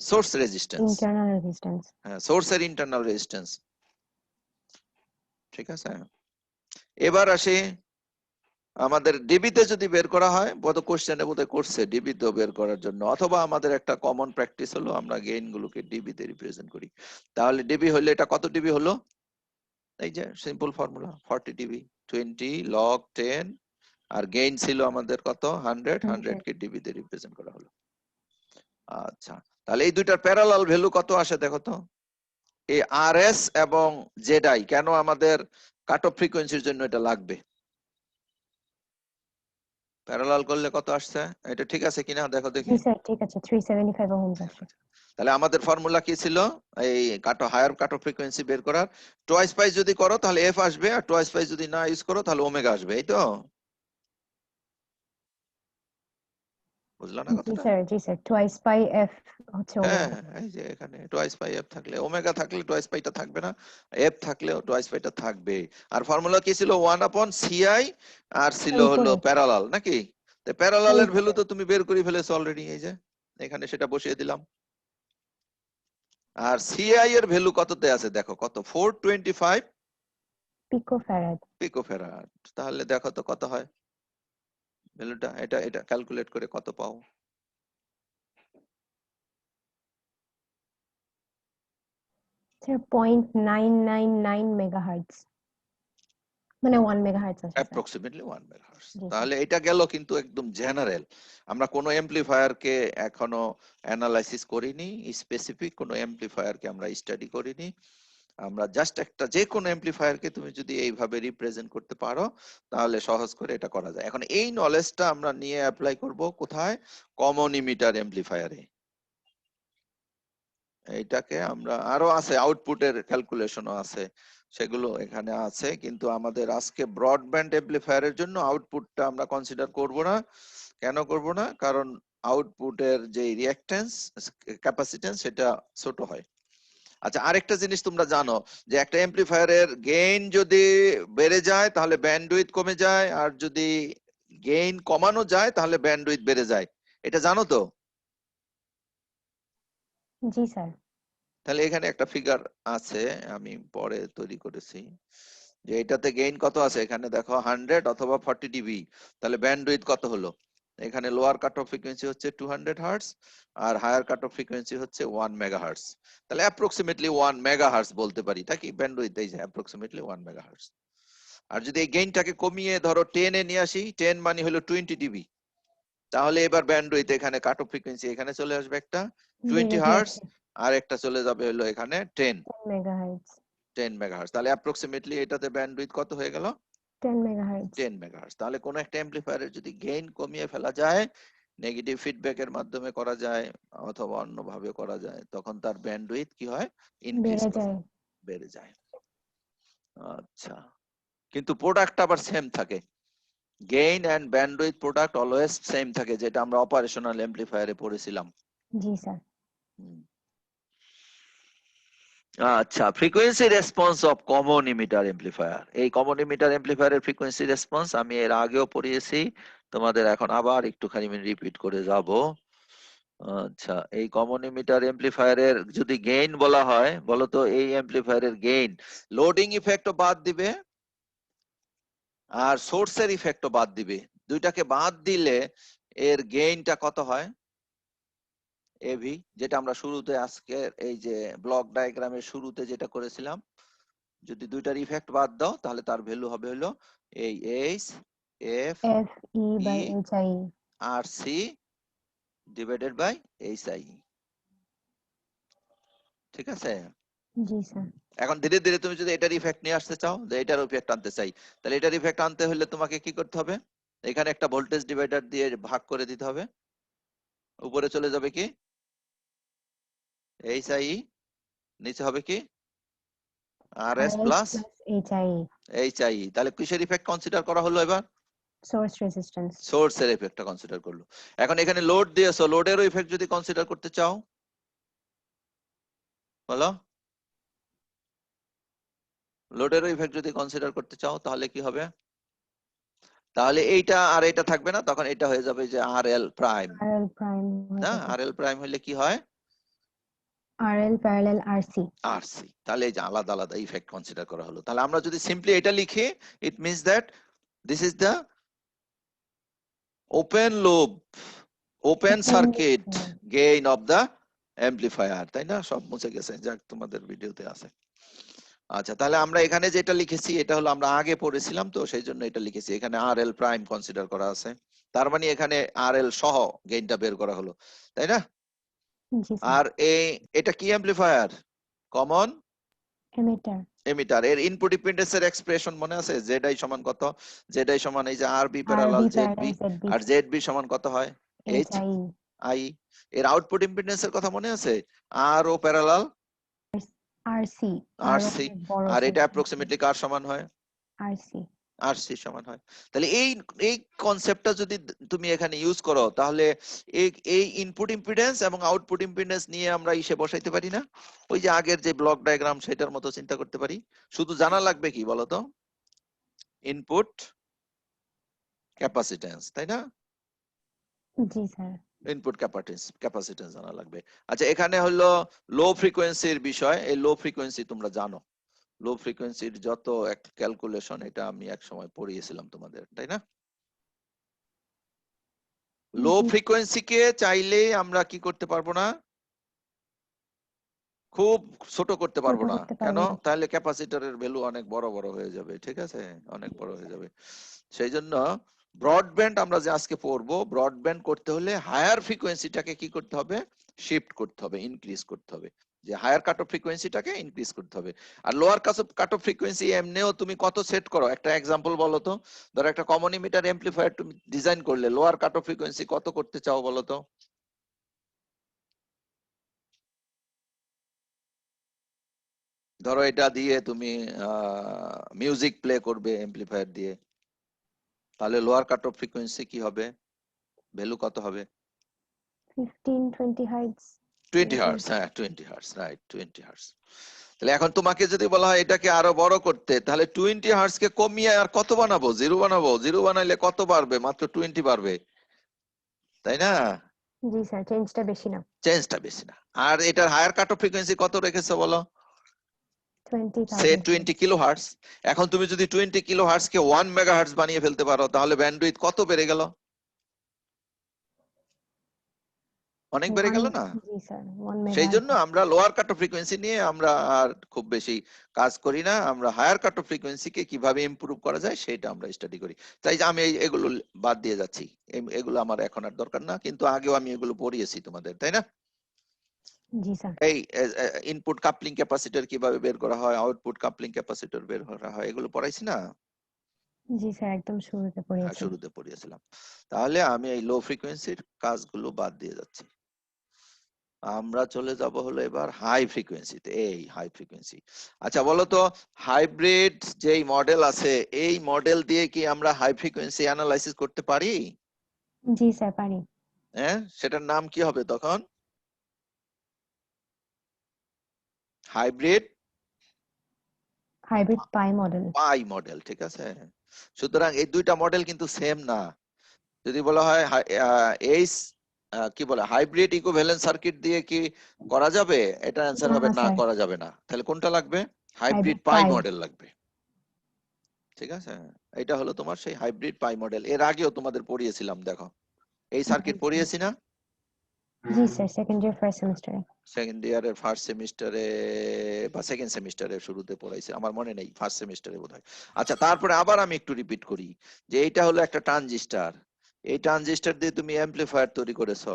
source resistance, internal resistance হ্যাঁ সোর্সের ইন্টারনাল রেজিস্ট্যান্স, ঠিক আছে। এবার আসি আমাদের ডিবিতে যদি বের করা হয়, বোধ কোশ্চেনে বোধহয় করছে ডিবিতে বের করার জন্য, অথবা আমাদের একটা কমন প্র্যাকটিস হলো আমরা গেইন গুলোকে ডিবিতে রিপ্রেজেন্ট করি। তাহলে ডিবি হলে এটা কত ডিবি হলো, এই যে সিম্পল ফর্মুলা 40 ডিবি, 20 লগ 10 আর গেইন ছিল আমাদের কত 100, 100 কে ডিবিতে রিপ্রেজেন্ট করা হলো। আচ্ছা তাহলে এই দুইটার প্যারালাল ভ্যালু কত আসে দেখো তো, এই আরএস এবং জেডআই কেন আমাদের কাট অফ ফ্রিকোয়েন্সির জন্য এটা লাগবে, প্যারালাল করলে কত আসছে, এটা ঠিক আছে কিনা দেখো দেখি। জি স্যার ঠিক আছে 375 ওহমস আসে তাহলে আমাদের ফর্মুলা কি ছিল, এই হায়ার কাট অফ ফ্রিকোয়েন্সি বের করার, টোয়াইস পাইস যদি করো তাহলে এফ আসবে আর টোয়াইস পাইস যদি না ইউজ করো তাহলে ওমেগা আসবে, এই তো বুঝলা না কথাটা। জি স্যার টুয়াইস পাই এফ হচ্ছে হ্যাঁ ওমেগা এই যে এখানে টোয়াইস পাই এফ থাকলে ওমেগা থাকলে টোয়াইস পাইটা থাকবে না, এফ থাকলেও টোয়াইস পাইটা থাকবে। আর ফর্মুলা কি ছিল 1/CI আর ছিল এই হলো করে প্যারালাল নাকি, তো এই প্যারালালের ভ্যালু করে তো তুমি বের করে ফেলেছো অলরেডি, এই যে এখানে সেটা বসিয়ে দিলাম। আর সিআই এর ভ্যালু কততে আছে দেখো কত, 425 পিকোফ্যারাড পিকোফ্যারাড। তাহলে দেখো তো কত হয় ভ্যালুটা, এটা এটা ক্যালকুলেট করে কত পাও, স্যার 0.999 মেগাহার্টজ মানে 1 মেগাহার্টজ আছে স্যার। Approximately 1 megahertz. জি স্যার। তাহলে এটা গেল কিন্তু একদম জেনারেল। আমরা কোনো এমপ্লিফায়ারকে এখনো অ্যানালাইসিস করিনি, স্পেসিফিক কোনো এমপ্লিফায়ারকে আমরা স্টাডি করিনি। আমরা জাস্ট একটা যে কোনো এমপ্লিফায়ারকে তুমি যদি এইভাবে রিপ্রেজেন্ট করতে পারো তাহলে সহজ করে এটা করা যায়। এখন এই নলেজটা আমরা নিয়ে অ্যাপ্লাই করব কোথায়? কমন ইমিটার এমপ্লিফায়ারে। এইটাকে আমরা আরো আছে, আউটপুটের ক্যালকুলেশনও আছে, সেগুলো এখানে আছে, কিন্তু আমাদের আজকে ব্রডব্যান্ড এমপ্লিফায়ারের জন্য আউটপুটটা আমরা কনসিডার করব না। কেন করব না? কারণ আউটপুটের যে রিঅ্যাকট্যান্স ক্যাপাসিট্যান্স সেটা ছোট হয়। আচ্ছা, আরেকটা জিনিস তোমরা জানো যে একটা এমপ্লিফায়ারের গেইন যদি বেড়ে যায় তাহলে ব্যান্ডউইথ কমে যায়, আর যদি গেইন কমানো যায় তাহলে ব্যান্ডউইথ বেড়ে যায়। এটা জানো তো? জি স্যার। তাহলে এখানে একটা ফিগার আছে, আমি পরে তৈরি করেছি, যে এটাতে গেইন কত আছে, এখানে দেখো 100 অথবা 40 ডিবি, তাহলে ব্যান্ডউইথ কত হলো? এখানে লোয়ার কাট অফ ফ্রিকোয়েন্সি হচ্ছে 200 হার্টজ আর হায়ার কাট অফ ফ্রিকোয়েন্সি হচ্ছে 1 মেগাহার্টজ। তাহলে অ্যাপ্রক্সিমেটলি 1 মেগাহার্টজ বলতে পারি, তাই কি? ব্যান্ডউইথ এই যে অ্যাপ্রক্সিমেটলি 1 মেগাহার্টজ। আর যদি এই গেইনটাকে কমিয়ে ধরো 10 এ নিয়ে আসি, 10 মানে হলো 20 ডিবি, তাহলে এবার ব্যান্ডউইথ এখানে কাট অফ ফ্রিকোয়েন্সি এখানে চলে আসবে একটা 20 বেড়ে হার্টজ, গিয়েছে আর একটা চলে যাবে হলো এখানে 10 10 মেগাহার্টজ। মেগাহার্টজ। তাহলে অ্যাপ্রক্সিমেটলি এটাতে ব্যান্ডউইথ কত হয়ে গেল? 10 মেগাহার্টজ। 10 মেগাহার্টজ। তাহলে কোন একটা অ্যাম্পলিফায়ারের যদি গেইন কমিয়ে ফেলা যায়, নেগেটিভ ফিডব্যাকের মাধ্যমে করা যায় অথবা অন্যভাবে করা যায়, তখন তার ব্যান্ডউইথ কি হয়? ইনক্রিজ বেড়ে করে, যায়। বেড়ে যায়। আচ্ছা, কিন্তু প্রোডাক্ট আবার সেম থাকে। Gain and bandwidth product always same থাকে, যেটা আমরা অপারেশনাল অ্যাম্পলিফায়ারে পড়েছিলাম। জি স্যার। হুম। আচ্ছা, frequency response of common emitter amplifier. এই কমন ইমিটার এমপ্লিফায়ারের ফ্রিকোয়েন্সি রেসপন্স আমি এর আগেও পড়িয়েছি, তোমাদের এখন আবার একটুখানি আমি রিপিট করে যাব। আচ্ছা, এই কমন ইমিটার এমপ্লিফায়ারের যদি গেইন বলা হয়, বলো তো এই এমপ্লিফায়ারের গেইন লোডিং ইফেক্টও বাদ দিবে আর সোর্সের ইফেক্টও বাদ দিবে। দুইটাকে বাদ দিলে এর গেইনটা কত হয়? এভি, যেটা আমরা শুরুতে আজকের এই যে ব্লক ডায়াগ্রামের শুরুতে যেটা করেছিলাম, যদি দুইটার ইফেক্ট বাদ দাও তাহলে তার ভ্যালু হবে হলো এই H F F E by E H I. R C divided by H I. ঠিক আছে? জি স্যার। এখন ধীরে ধীরে তুমি যদি এটার ইফেক্ট নিয়ে আসতে চাও, যে এটার ইফেক্ট আনতে চাই, তাহলে এটার ইফেক্ট আনতে হলে তোমাকে কি করতে হবে? এখানে একটা ভোল্টেজ ডিভাইডার দিয়ে ভাগ করে দিতে হবে। উপরে চলে যাবে কি এইচ আই, নিচে হবে কি R R S S plus plus H I. H I. তাহলে কিসের ইফেক্ট কনসিডার করা হলো? এবার সোর্স রেজিস্ট্যান্স। সোর্সের ইফেক্টটা কনসিডার করলো। এখন এখানে লোড দিয়েছো, লোডেরও ইফেক্ট যদি কনসিডার করতে চাও, বলো, লোডেরও ইফেক্ট যদি কনসিডার করতে চাও তাহলে কি হবে? তাহলে এইটা আর এটা থাকবে না, তখন এটা হয়ে যাবে যে আর এল প্রাইম। আর এল প্রাইম হয়ে না, যাবে। আর এল প্রাইম হলে কি হয়? আর এল প্যারালাল আর সি। আর সি। তাহলে এই যে আলাদা আলাদা ইফেক্ট কনসিডার করা হলো। তাহলে আমরা যদি সিম্পলি এটা লিখি, it means that this is the open loop, open circuit gain of the amplifier. তাই না? সব মুছে গেছে, যাক তোমাদের ভিডিওতে আছে। আচ্ছা, তাহলে আমরা এখানে যেটা লিখেছি এটা হলো আমরা আগে পড়েছিলাম, তো সেই জন্য এটা লিখেছি। এখানে আর এল প্রাইম কনসিডার করা আছে, তার মানে এখানে আর এল সহ গেইনটা বের করা হলো, তাই না? জি স্যার। আর এটা কি অ্যাম্পলিফায়ার? Common emitter. এমিটার। এর ইনপুট ইম্পিডেন্সের এক্সপ্রেশন মনে আছে? জেড আই সমান কত? জেড আই সমান এই যে R B R parallel B Z B, parallel Z B. আর জেড বি সমান কত হয়? H H I. আই। এর আউটপুট ইম্পিডেন্সের কথা মনে আছে? R O parallel R C. R R C. অনেক বড় আর এটা সেটা। অ্যাপ্রক্সিমেটলি কার সমান হয়? আর সি। আর সি সমান হয়। তাহলে এই এই কনসেপ্টটা যদি তুমি এখানে ইউজ করো, তাহলে এই এই ইনপুট ইম্পিডেন্স এবং আউটপুট ইম্পিডেন্স নিয়ে আমরা ইসে বসাইতে পারি না? ওই যে আগের যে ব্লক ডায়াগ্রাম সেটার মতো চিন্তা করতে পারি। শুধু জানা লাগবে কি বলতো? ইনপুট ক্যাপাসিট্যান্স, তাই না? জি স্যার। ইনপুট ক্যাপাসিট্যান্স জানা লাগবে। আচ্ছা, এখানে হলো লো ফ্রিকোয়েন্সির বিষয়। এই লো ফ্রিকোয়েন্সি তোমরা জানো, লো ফ্রিকোয়েন্সির যত ক্যালকুলেশন এটা আমি এক সময় পড়িয়েছিলাম তোমাদের, তাই না? লো জি। ফ্রিকোয়েন্সিকে চাইলেই আমরা কি করতে পারবো না? খুব ছোট করতে ছোট পারবো না, করতে কেন? পারবো না। তাহলে ক্যাপাসিটরের ভ্যালু অনেক বড় বড় হয়ে যাবে, ঠিক আছে, অনেক বড় হয়ে যাবে। সেই জন্য ব্রডব্যান্ড আমরা যে আজকে পড়বো, ব্রডব্যান্ড করতে হলে হায়ার ফ্রিকোয়েন্সিটাকে কি করতে হবে, শিফট করতে হবে, ইনক্রিজ করতে হবে, যে হায়ার কাট অফ ফ্রিকোয়েন্সিটাকে ইনক্রিজ করতে হবে। আর লোয়ার কাট অফ ফ্রিকোয়েন্সি এমনিও তুমি কত সেট করো, একটা এক্সাম্পল বলো তো। ধরো একটা কমন ইমিটার এমপ্লিফায়ার তুমি ডিজাইন করলে লোয়ার কাট অফ ফ্রিকোয়েন্সি কত করতে চাও বলো তো? ধরো এটা দিয়ে তুমি মিউজিক প্লে করবে এমপ্লিফায়ার দিয়ে, তাহলে লোয়ার কাট অফ ফ্রিকোয়েন্সি কি হবে, ভ্যালু কত হবে? 15-20 হার্টজ 20 এরকম। হার্টজ, হ্যাঁ 20 হার্টজ, রাইট, 20 হার্টজ। তাহলে এখন তোমাকে যদি বলা হয় এটাকে আরো বড় করতে, তাহলে 20 হার্টজ কে কমিয়ে আর কত বানাবো, জিরো বানাবো, জিরো বানাইলে কত বাড়বে, মাত্র 20 বাড়বে, তাই না? জি স্যার, চেঞ্জটা বেশি না। চেঞ্জটা বেশি না। আর এটার হায়ার কাট অফ ফ্রিকোয়েন্সি কত রেখেছো বলো? সে 20,000 20 হার্টজ। Kilo hertz. এখন তুমি যদি 20 কিলো হার্টজ কে 1 মেগা হার্টজ বানিয়ে ফেলতে পারো, তাহলে ব্যান্ডউইথ কত বেড়ে গেল, অনেক বেড়ে গেল না? জি স্যার, 1 সেই জন্য মেগাহার্টজ। আমরা লোয়ার কাট অফ ফ্রিকোয়েন্সি নিয়ে আমরা আর খুব বেশি কাজ করি না, আমরা হায়ার কাট অফ ফ্রিকোয়েন্সিকে কিভাবে ইমপ্রুভ করা যায় সেটা আমরা স্টাডি করি। তাই যে আমি এগুলো বাদ দিয়ে যাচ্ছি, এগুলো আমার এখন আর দরকার না, কিন্তু আগেও আমি এগুলো পড়িয়েছি তোমাদের, তাই না? জি স্যার। এই ইনপুট কাপলিং ক্যাপাসিটর কিভাবে বের করা হয়, আউটপুট কাপলিং ক্যাপাসিটর বের করা হয়, এগুলো পড়াইছি না? জি স্যার, একদম শুরুতে হ্যাঁ, পড়িয়েছেন। শুরুতে পড়িয়েছিলাম। তাহলে আমি এই লো ফ্রিকোয়েন্সির কাজগুলো বাদ দিয়ে যাচ্ছি। আমরা চলে যাব হলো এবার হাই ফ্রিকোয়েন্সিতে, এই হাই ফ্রিকোয়েন্সি। আচ্ছা বলো তো, হাইব্রিড যেই মডেল আছে, এই মডেল দিয়ে কি আমরা হাই ফ্রিকোয়েন্সি অ্যানালাইসিস করতে পারি? জি স্যার, পারি। হ্যাঁ, সেটার নাম কি হবে তখন? হাইব্রিড হাইব্রিড পাই মডেল। পাই মডেল, ঠিক আছে। সুতরাং এই দুইটা মডেল কিন্তু সেম না। যদি বলা হয় এই কি বলে হাইব্রিড ইকুইভ্যালেন্ট সার্কিট দিয়ে কি করা যাবে, এটা অ্যান্সার না হবে না, স্যার, করা যাবে না। তাহলে কোনটা লাগবে? হাইব্রিড হাইব্রিড পাই পাই। মডেল লাগবে, ঠিক আছে। এটা হলো তোমার সেই হাইব্রিড পাই মডেল, এর আগেও তোমাদের পড়িয়েছিলাম, দেখো এই সার্কিট পড়িয়েছি না? জি স্যার, সেকেন্ড ইয়ার ফার্স্ট সেমিস্টারে। সেকেন্ড ইয়ারের ফার্স্ট সেমিস্টারে বা সেকেন্ড সেমিস্টারের শুরুতে পড়াইছে, আমার মনে নেই, ফার্স্ট সেমিস্টারে বোধহয়। আচ্ছা, তারপরে আবার আমি একটু রিপিট করি, যে এইটা হলো একটা ট্রানজিস্টর, এই ট্রানজিস্টর দিয়ে তুমি অ্যাম্পলিফায়ার তৈরি করেছো।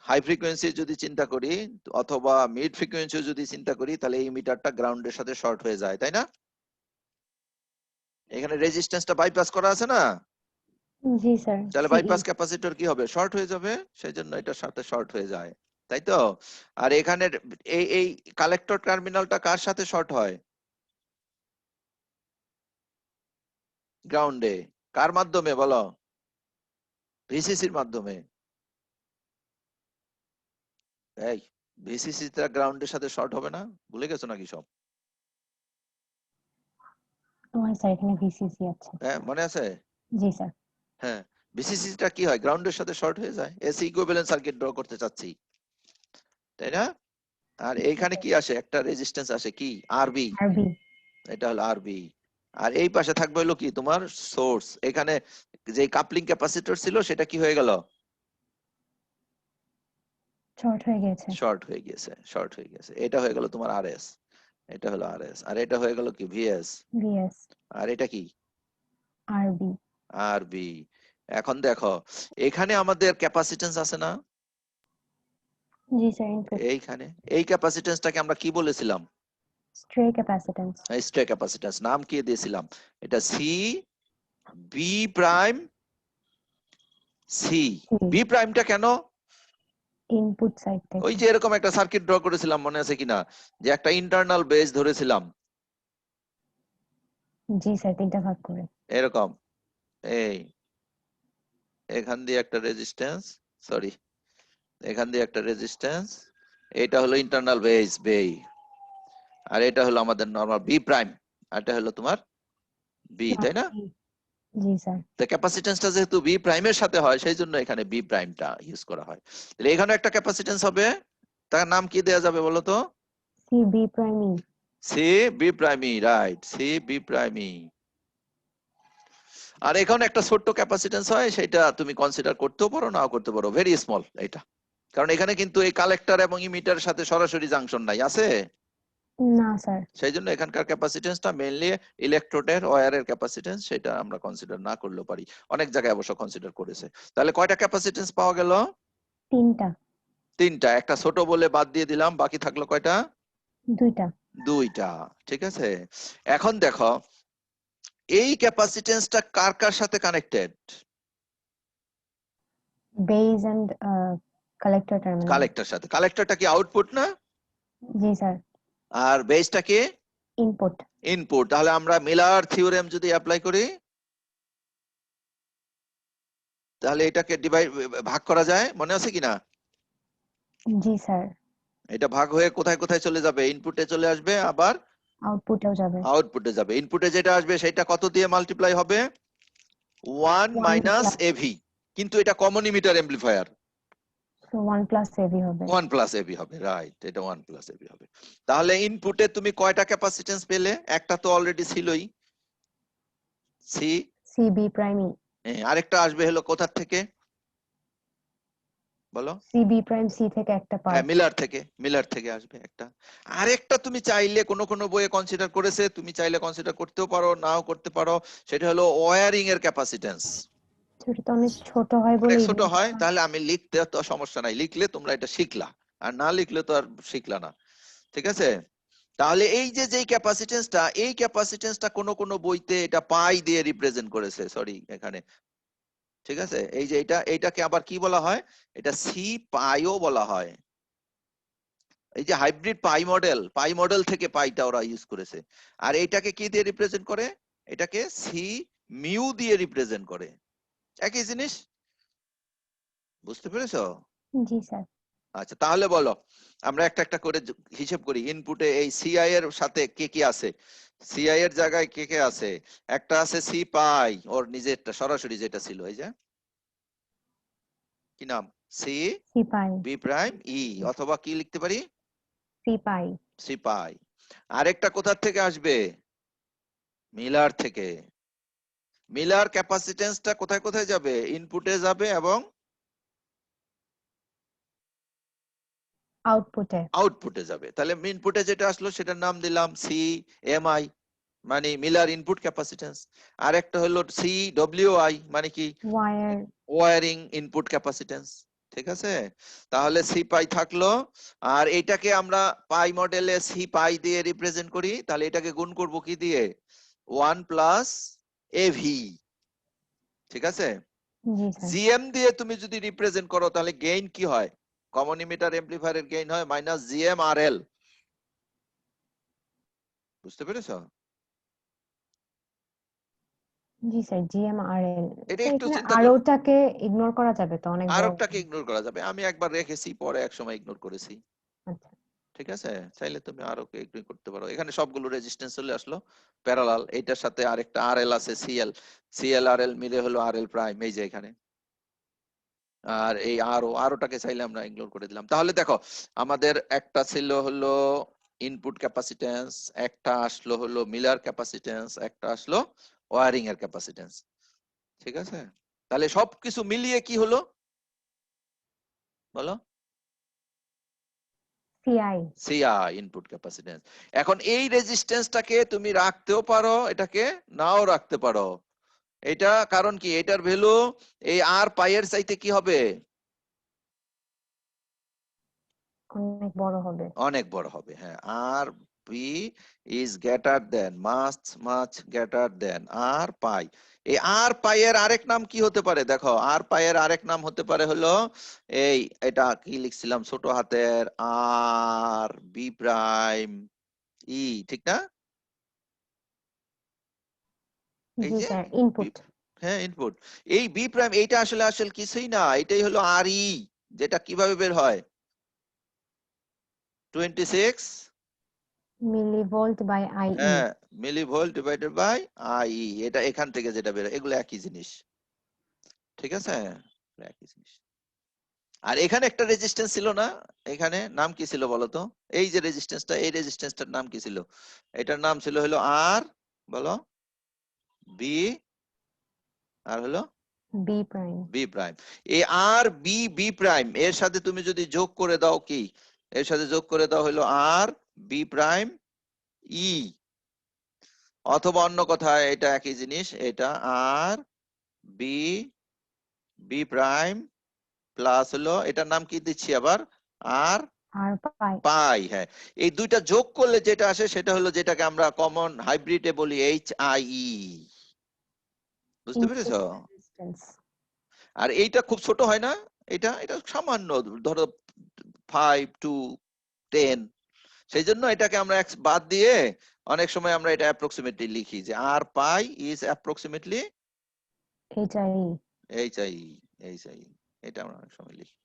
হাই ফ্রিকোয়েন্সি যদি চিন্তা করি অথবা মিড ফ্রিকোয়েন্সি যদি চিন্তা করি, তাহলে এই মিটারটা গ্রাউন্ডের সাথে শর্ট হয়ে যায়, তাই না? এখানে রেজিস্ট্যান্সটা বাইপাস করা আছে না, জি স্যার, তাহলে সিই। বাইপাস ক্যাপাসিটর কি হবে, শর্ট হয়ে যাবে, সেই জন্য এটার সাথে শর্ট হয়ে যায়, তাই তো। আর এখানে এই কালেক্টর টার্মিনালটা কার সাথে শর্ট হয়? গ্রাউন্ডে। কার মাধ্যমে বলো? ভিসিসির মাধ্যমে। এই ভিসিসি টা গ্রাউন্ডের সাথে শর্ট হবে না, ভুলে গেছো নাকি সব? আমার স্যার এখানে ভিসিসি আছে। হ্যাঁ, মনে আছে? জি স্যার। হ্যাঁ, ভিসিসি টা কি হয়, গ্রাউন্ডের সাথে শর্ট হয়ে যায়, এসি ইকুইভ্যালেন্ট সার্কিট ড্র করতে চাচ্ছি, তাই না? আর এইখানে কি আসে, একটা রেজিস্ট্যান্স আসে, কি? আরবি। আরবি। এটা হলো আরবি। আর এই পাশে থাকবে হলো কি তোমার সোর্স। এখানে যে কাপলিং ক্যাপাসিটর ছিল সেটা কি হয়ে গেল, শর্ট হয়ে গেছে। শর্ট হয়ে গেছে, শর্ট হয়ে গেছে। এটা হয়ে গেল তোমার আরএস, এটা হলো আরএস। আর এটা হয়ে গেল কি ভিএস। ভিএস। আর এটা কি আরবি। আরবি। এখন দেখো, এখানে আমাদের ক্যাপাসিটেন্স আছে না, জি স্যার, ইনপুট। এইখানে এই ক্যাপাসিটেন্সটাকে আমরা কি বলেছিলাম? Stray capacitance. Stray capacitance. নাম কি দিয়েছিলাম? এটা C B prime C. C. B প্রাইমটা কেন? ইনপুট সাইড ওই থেকে। যে এরকম একটা সার্কিট ড্র করেছিলাম, মনে আছে কিনা, যে একটা ইন্টারনাল বেস ধরেছিলাম জি স্যার, 3টা ভাগ করে। এরকম, এই এখান দিয়ে একটা রেজিস্ট্যান্স, সরি, এখান দিয়ে একটা রেজিস্ট্যান্স, এটা হলো ইন্টারনাল বেস বেই, আর এটা হলো আমাদের নরমাল বি প্রাইম, আর এটা হলো তোমার বি, তাই না? জি স্যার। তো ক্যাপাসিটেন্সটা যেহেতু বি প্রাইমের সাথে হয়, সেই জন্য এখানে বি প্রাইমটা ইউজ করা হয়। তাহলে এখানে একটা ক্যাপাসিটেন্স হবে, তার নাম কি দেয়া যাবে বলো তো? সি বি প্রাইম ই। সি বি প্রাইম ই, রাইট, সি বি প্রাইম ই। আর এখানে একটা ছোট্ট ক্যাপাসিটেন্স হয়, সেটা তুমি কনসিডার করতেও পারো, নাও করতে পারো, ভেরি স্মল এটা, কারণ এখানে কিন্তু এই কালেক্টর এবং ইমিটারের সাথে সরাসরি জাংশন নাই, আছে? না স্যার। সেই জন্য এখানকার ক্যাপাসিটেন্সটা মেইনলি ইলেকট্রোডের ওয়্যারের ক্যাপাসিটেন্স, সেটা আমরা কনসিডার না করলেও পারি, অনেক জায়গায় অবশ্য কনসিডার করেছে। তাহলে কয়টা ক্যাপাসিটেন্স পাওয়া গেল? তিনটা। তিনটা। একটা ছোট বলে বাদ দিয়ে দিলাম, বাকি থাকলো কয়টা? দুইটা। দুইটা। ঠিক আছে, এখন দেখো এই ক্যাপাসিটেন্সটা কার কার সাথে connected? Base and collector terminal. Collector সাথে। কালেক্টরটা কি আউটপুট না? জি স্যার। আর বেসটা কি? ইনপুট। ইনপুট। তাহলে আমরা মিলার থিওরেম যদি অ্যাপ্লাই করি তাহলে এটাকে ভাগ করা যায়, মনে আছে কিনা? জি স্যার। এটা ভাগ হয়ে কোথায় কোথায় চলে যাবে? ইনপুটে চলে আসবে, আবার আউটপুটেও যাবে। আউটপুটে যাবে। ইনপুটে যেটা আসবে সেটা কত দিয়ে মাল্টিপ্লাই হবে? 1 1 মাইনাস প্লাস। এভি। কিন্তু এটা common emitter amplifier, 1 plus AB হবে। 1 প্লাস এবি হবে, রাইট, এটা 1 প্লাস এবি হবে। তাহলে ইনপুটে তুমি কয়টা ক্যাপাসিটেন্স পেলে? একটা তো অলরেডি ছিলই, সি। সিবি প্রাইম ই। আরেকটা আসবে হলো কোথা থেকে বলো? সিবি প্রাইম সি থেকে একটা হ্যাঁ, পার্ট। মিলার থেকে আসবে একটা। আরেকটা তুমি চাইলে কোন কোন বইয়ে কনসিডার করেছে, তুমি চাইলে কনসিডার করতেও পারো, নাও করতে পারো, সেটা হলো ওয়্যারিং এর ক্যাপাসিটেন্স। সেটা তো অনেক ছোট হয় বলে অনেক ছোট ইগনোর হয়, করা। তাহলে আমি লিখতে তো সমস্যা নাই, লিখলে তোমরা এটা শিখলা, আর না লিখলে তো আর শিখলা না। ঠিক আছে, তাহলে এই যে যেই ক্যাপাসিটেন্সটা, এই ক্যাপাসিটেন্সটা কোন কোন বইতে এটা পাই দিয়ে রিপ্রেজেন্ট করেছে, সরি এখানে। ঠিক আছে, এই যে এইটাকে আবার কি বলা হয়? এটা সি পাইও বলা হয়। এই যে হাইব্রিড পাই মডেল থেকে পাইটা ওরা ইউজ করেছে। আর এইটাকে কি দিয়ে রিপ্রেজেন্ট করে? এটাকে সি মিউ দিয়ে রিপ্রেজেন্ট করে। একই জিনিস, বুঝতে পেরেছো? জি স্যার। আচ্ছা, তাহলে বলো, আমরা একটা একটা করে হিসেব করি। ইনপুটে এই সিআই এর সাথে কে কি আছে? সিআই এর জায়গায় কে কে আছে? একটা আছে সি পাই, ওর নিজেরটা সরাসরি যেটা ছিল, এই যে কি নাম, সি সি পাই। বি প্রাইম ই, অথবা কি লিখতে পারি? সি পাই। সি পাই। আরেকটা কোথা থেকে আসবে? মিলার থেকে। মিলার ক্যাপাসিটেন্সটা কোথায় কোথায় যাবে? ইনপুটে যাবে এবং আউটপুটে। আউটপুটে যাবে। তাহলে ইনপুটে যেটা আসলো সেটার নাম দিলাম সি এম আই, মানে মিলার ইনপুট ক্যাপাসিটেন্স। আর একটা হলো সি ডব্লিউ আই, মানে কি? ওয়ার। Wiring input capacitance. ঠিক আছে, তাহলে সি পাই থাকলো। আর এটাকে আমরা পাই মডেলে সি পাই দিয়ে রিপ্রেজেন্ট করি, তাহলে এটাকে গুণ করব কি দিয়ে? 1 প্লাস এভি। ঠিক আছে, জি স্যার। জিএম দিয়ে তুমি যদি রিপ্রেজেন্ট করো তাহলে গেইন কি হয়? কমন ইমিটার এমপ্লিফায়ারের গেইন হয় মাইনাস জিএম আর এল। বুঝতে পেরেছো? জি স্যার, জিএমআরএল। এটা স্যার একটু এখানে চিন্তা করে, আরওটাকে ইগনোর করা যাবে তো, অনেক বড়। আরবটাকে ইগনোর করা যাবে, আমি একবার রেখেছি, পরে এক সময় ইগনোর করেছি। আচ্ছা। ঠিক আছে, চাইলে তুমি আরো কে ইগনোর করতে পারো। এখানে সবগুলো রেজিস্ট্যান্স চলে আসলো প্যারালাল। এটার সাথে আরেকটা আরএল আছে, সিএল। সিএল আরএল মিলে হলো আরএল প্রাইম, এই যে এখানে। আর এই আরোটাকে চাইলে আমরা ইগনোর করে দিলাম। তাহলে দেখো, আমাদের একটা ছিল হলো ইনপুট ক্যাপাসিটেন্স, একটা আসলো হলো মিলার ক্যাপাসিটেন্স, একটা আসলো ওয়্যারিং এর ক্যাপাসিটেন্স। ঠিক আছে, তাহলে সবকিছু মিলিয়ে কি হলো বলো? সিআই। CI, input capacitance. এখন এই রেজিস্ট্যান্সটাকে তুমি রাখতেও পারো, এটাকে নাও রাখতে পারো। এটা কারণ কি, এটার ভ্যালু এই আর পাই এর চাইতে কি হবে? অনেক বড় হবে। অনেক বড় হবে, হ্যাঁ। R P is greater than, much much greater than R pi. এই আর পাই এর আরেক নাম কি হতে পারে? দেখো, আর পাই এর আরেক নাম হতে পারে হলো এই, এটা কি লিখছিলাম ছোট হাতের, আর বি প্রাইম ই, ঠিক না? এই জি যে স্যার, বি, ইনপুট। হ্যাঁ ইনপুট। এই বি প্রাইম এইটা আসলে আসলে কিছুই না, এটাই হলো আর ই, যেটা কিভাবে বের হয়? 26, মিলিভোল্ট বাই আইই। হ্যাঁ, মিলিভোল্ট ডিভাইডেড বাই আই। এটা এখান থেকে যেটা বের হয়, এগুলো একই জিনিস। ঠিক আছে, একই জিনিস। আর এখানে একটা রেজিস্ট্যান্স ছিল না? এখানে নাম কি ছিল বলতো? এই যে রেজিস্ট্যান্সটা, এই রেজিস্ট্যান্সটার নাম কি ছিল? এটার নাম ছিল হলো আর, বলো, বি, আর হলো বি প্রাইম। B prime. এই আর বি বি প্রাইম এর সাথে তুমি যদি যোগ করে দাও কি, এর সাথে যোগ করে দাও হলো আর বি প্রাইম ই, অথবা অন্য কথায় এটা একই জিনিস, এটা আর বি বি প্রাইম প্লাস হলো এটার নাম কি দিচ্ছি আবার, আর আর পাই। পাই। হ্যাঁ, এই দুইটা যোগ করলে যেটা আসে সেটা হলো যেটাকে আমরা কমন হাইব্রিডে বলি এইচ আই ই। বুঝতে ইনপুট পেরেছো? রেজিস্ট্যান্স। আর এইটা খুব ছোট হয় না, এটা এটা সামান্য, ধরো 5 to 10, সেই জন্য এটাকে আমরা বাদ দিয়ে অনেক সময় আমরা এটা অ্যাপ্রক্সিমেটলি লিখি যে R pi is approximately HI. H I E, H I E, এটা আমরা অনেক সময় লিখি।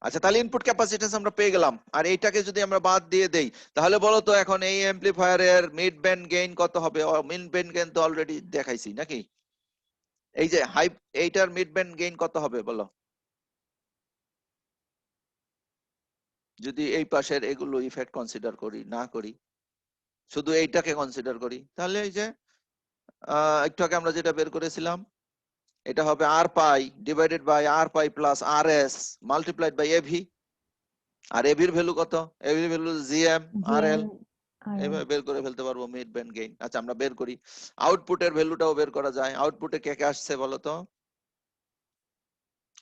আচ্ছা, তাহলে ইনপুট ক্যাপাসিট্যান্স আমরা পেয়ে গেলাম, আর এইটাকে যদি আমরা বাদ দিয়ে দেই তাহলে বলো তো এখন এই অ্যাম্পলিফায়ারের মিড ব্যান্ড গেইন কত হবে? মিড ব্যান্ড গেইন তো অলরেডি দেখাইছি নাকি? এই যে হাই, এইটার মিড ব্যান্ড গেইন কত হবে বলো, যদি এই পাশের এগুলো ইফেক্ট কনসিডার করি না করি, শুধু এইটাকে কনসিডার করি, তাহলে এই যে একটু আগে আমরা যেটা বের করেছিলাম, এটা হবে R pi divided by R pi plus R S multiplied by AV. আর এভির ভ্যালু কত? এভির value gm R gm L. আর এইভাবে বের করে ফেলতে পারবো মিড ব্যান্ড গেইন। আচ্ছা, আমরা বের করি। আউটপুটের ভ্যালুটাও বের করা যায়। আউটপুটে কে কে আসছে বলো তো?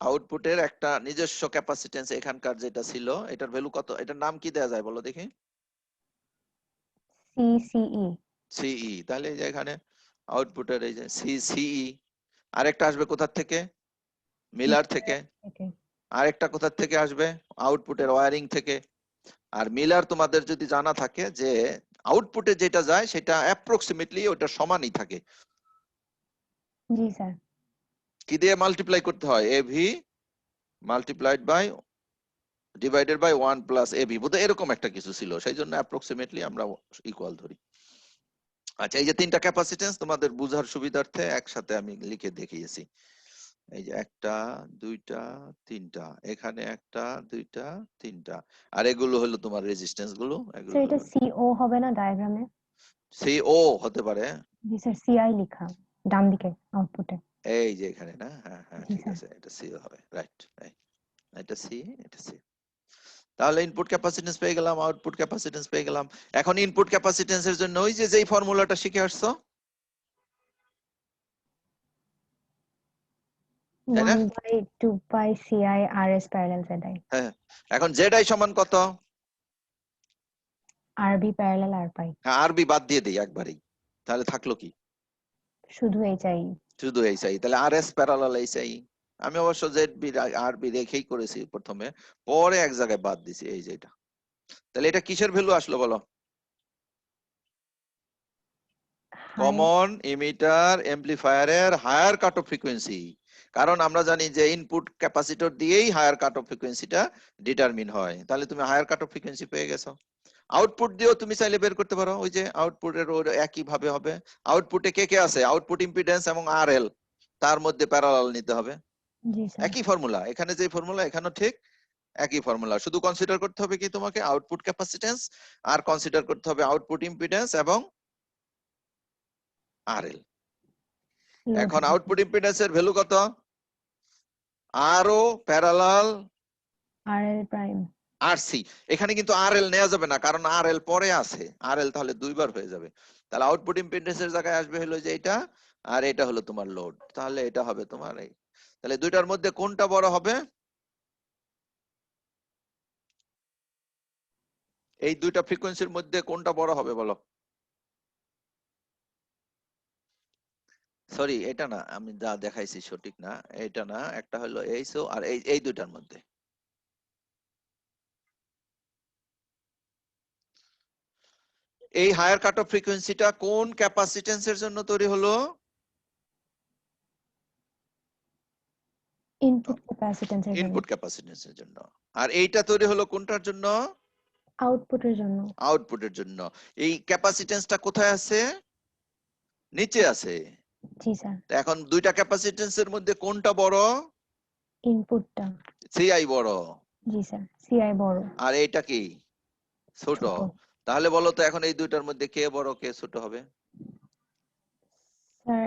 আউটপুটের একটা নিজস্ব ক্যাপাসিটেন্স এখানকার যেটা ছিল, এটার ভ্যালু কত? এটার নাম কি দেয়া যায় বলো দেখি? সিসিই। সিই। তাহলে এই যে এখানে আউটপুটের এই যে সিসিই, আরেকটা আসবে কোথা থেকে? মিলার থেকে। থেকে। আরেকটা কোথা থেকে আসবে? আউটপুটের ওয়্যারিং থেকে। আর মিলার তোমাদের যদি জানা থাকে যে আউটপুটে যেটা যায় সেটা অ্যাপ্রক্সিমেটলি ওটা সমানই থাকে। জি স্যার। কি দিয়ে মাল্টিপ্লাই করতে হয়? AV multiplied by divided by 1 plus AB, বোধহয় এরকম একটা কিছু ছিল, সেই জন্য অ্যাপ্রক্সিমেটলি আমরা ইকুয়াল ধরি। আচ্ছা, এই যে তিনটা ক্যাপাসিটেন্স তোমাদের বুঝার সুবিধার্থে একসাথে আমি লিখে দেখিয়েছি। এই যে একটা, দুইটা, তিনটা, এখানে একটা, দুইটা, তিনটা, আর এগুলো হলো তোমার রেজিস্ট্যান্স গুলো, এগুলো স্যার এটা হলো সিও হবে না ডায়াগ্রামে? সি ও হতে পারে। জি স্যার, সিআই লেখা ডান দিকে আউটপুটে। এই যে এখানে না, হ্যাঁ হ্যাঁ জি ঠিক স্যার। আছে, এটা সি হবে, রাইট রাইট, এটা সি, এটা সি। তাহলে ইনপুট ক্যাপাসিট্যান্স পেয়ে গেলাম, আউটপুট ক্যাপাসিট্যান্স পেয়ে গেলাম। এখন ইনপুট ক্যাপাসিট্যান্স এর জন্য ওই যে যেই ফর্মুলাটা শিখে আসছো, তাই না? 1/2 পাই সিআই আর এস প্যারালাল জেডআই। হ্যাঁ, এখন জেড আই সমান কত? আরবি প্যারালাল আর পাই। হ্যাঁ, আরবি বাদ দিয়ে দিই একবারেই, তাহলে থাকলো কি? শুধু এইচআই। শুধু এইচ আই, তাহলে আর এস প্যারালাল এইচ আই। আমি অবশ্য জেড বি আর বি রেখেই করেছি প্রথমে, পরে এক জায়গায় বাদ দিছি, এই যে এটা। তাহলে এটা কিসের ভ্যালু আসলো বলো? হাই। কমন ইমিটার এমপ্লিফায়ারের হায়ার কাট অফ ফ্রিকোয়েন্সি। কারণ আমরা জানি যে ইনপুট ক্যাপাসিটর দিয়েই হায়ার কাট অফ ফ্রিকোয়েন্সিটা ডিটারমিন হয়, তাহলে তুমি হায়ার কাট অফ ফ্রিকোয়েন্সি পেয়ে গেছো। আউটপুট দিয়েও তুমি চাইলে বের করতে পারো, ওই যে আউটপুটের ওর একই ভাবে হবে। আউটপুটে কে কে আছে? আউটপুট ইম্পিডেন্স এবং আরএল, তার মধ্যে প্যারালাল নিতে হবে। জি স্যার। একই ফর্মুলা, এখানে যে ফর্মুলা এখানেও ঠিক একই ফর্মুলা, শুধু কনসিডার করতে হবে কি তোমাকে? আউটপুট ক্যাপাসিটেন্স, আর কনসিডার করতে হবে আউটপুট ইম্পিডেন্স এবং আরএল। লোড এখন আউটপুট রেজিস্ট্যান্স। ইম্পিডেন্সের ভ্যালু কত? আরও প্যারালাল আরএল প্রাইম। আরসি। এখানে কিন্তু আরএল নেওয়া যাবে না, কারণ আরএল পরে আছে, আরএল তাহলে দুইবার হয়ে যাবে। তাহলে আউটপুট ইম্পিডেন্সের জায়গায় আসবে হলো যে এটা, আর এটা হলো তোমার লোড, তাহলে এটা হবে তোমার এই। তাহলে দুইটার মধ্যে কোনটা বড় হবে? এই দুইটা ফ্রিকোয়েন্সির মধ্যে কোনটা বড় হবে বলো? সরি, এটা না, আমি যা দেখাইছি সঠিক না, এটা না, একটা হলো এইসো আর এই এই দুইটার মধ্যে। এই হায়ার কাট অফ ফ্রিকোয়েন্সিটা কোন ক্যাপাসিটেন্সের জন্য তৈরি হলো? ইনপুট ক্যাপাসিট্যান্সের জন্য। ইনপুট ক্যাপাসিটেন্সের জন্য। আর এইটা তৈরি হলো কোনটার জন্য? আউটপুটের জন্য। আউটপুটের জন্য। এই ক্যাপাসিটেন্সটা কোথায় আছে? নিচে আছে। জি স্যার। তা এখন দুইটা ক্যাপাসিটেন্সের মধ্যে কোনটা বড়? ইনপুটটা। সিআই বড়। জি স্যার, সিআই বড়। আর এইটা কি? ছোট। ছোট। তাহলে বলো তো এখন এই দুইটার মধ্যে কে বড় কে ছোট হবে? স্যার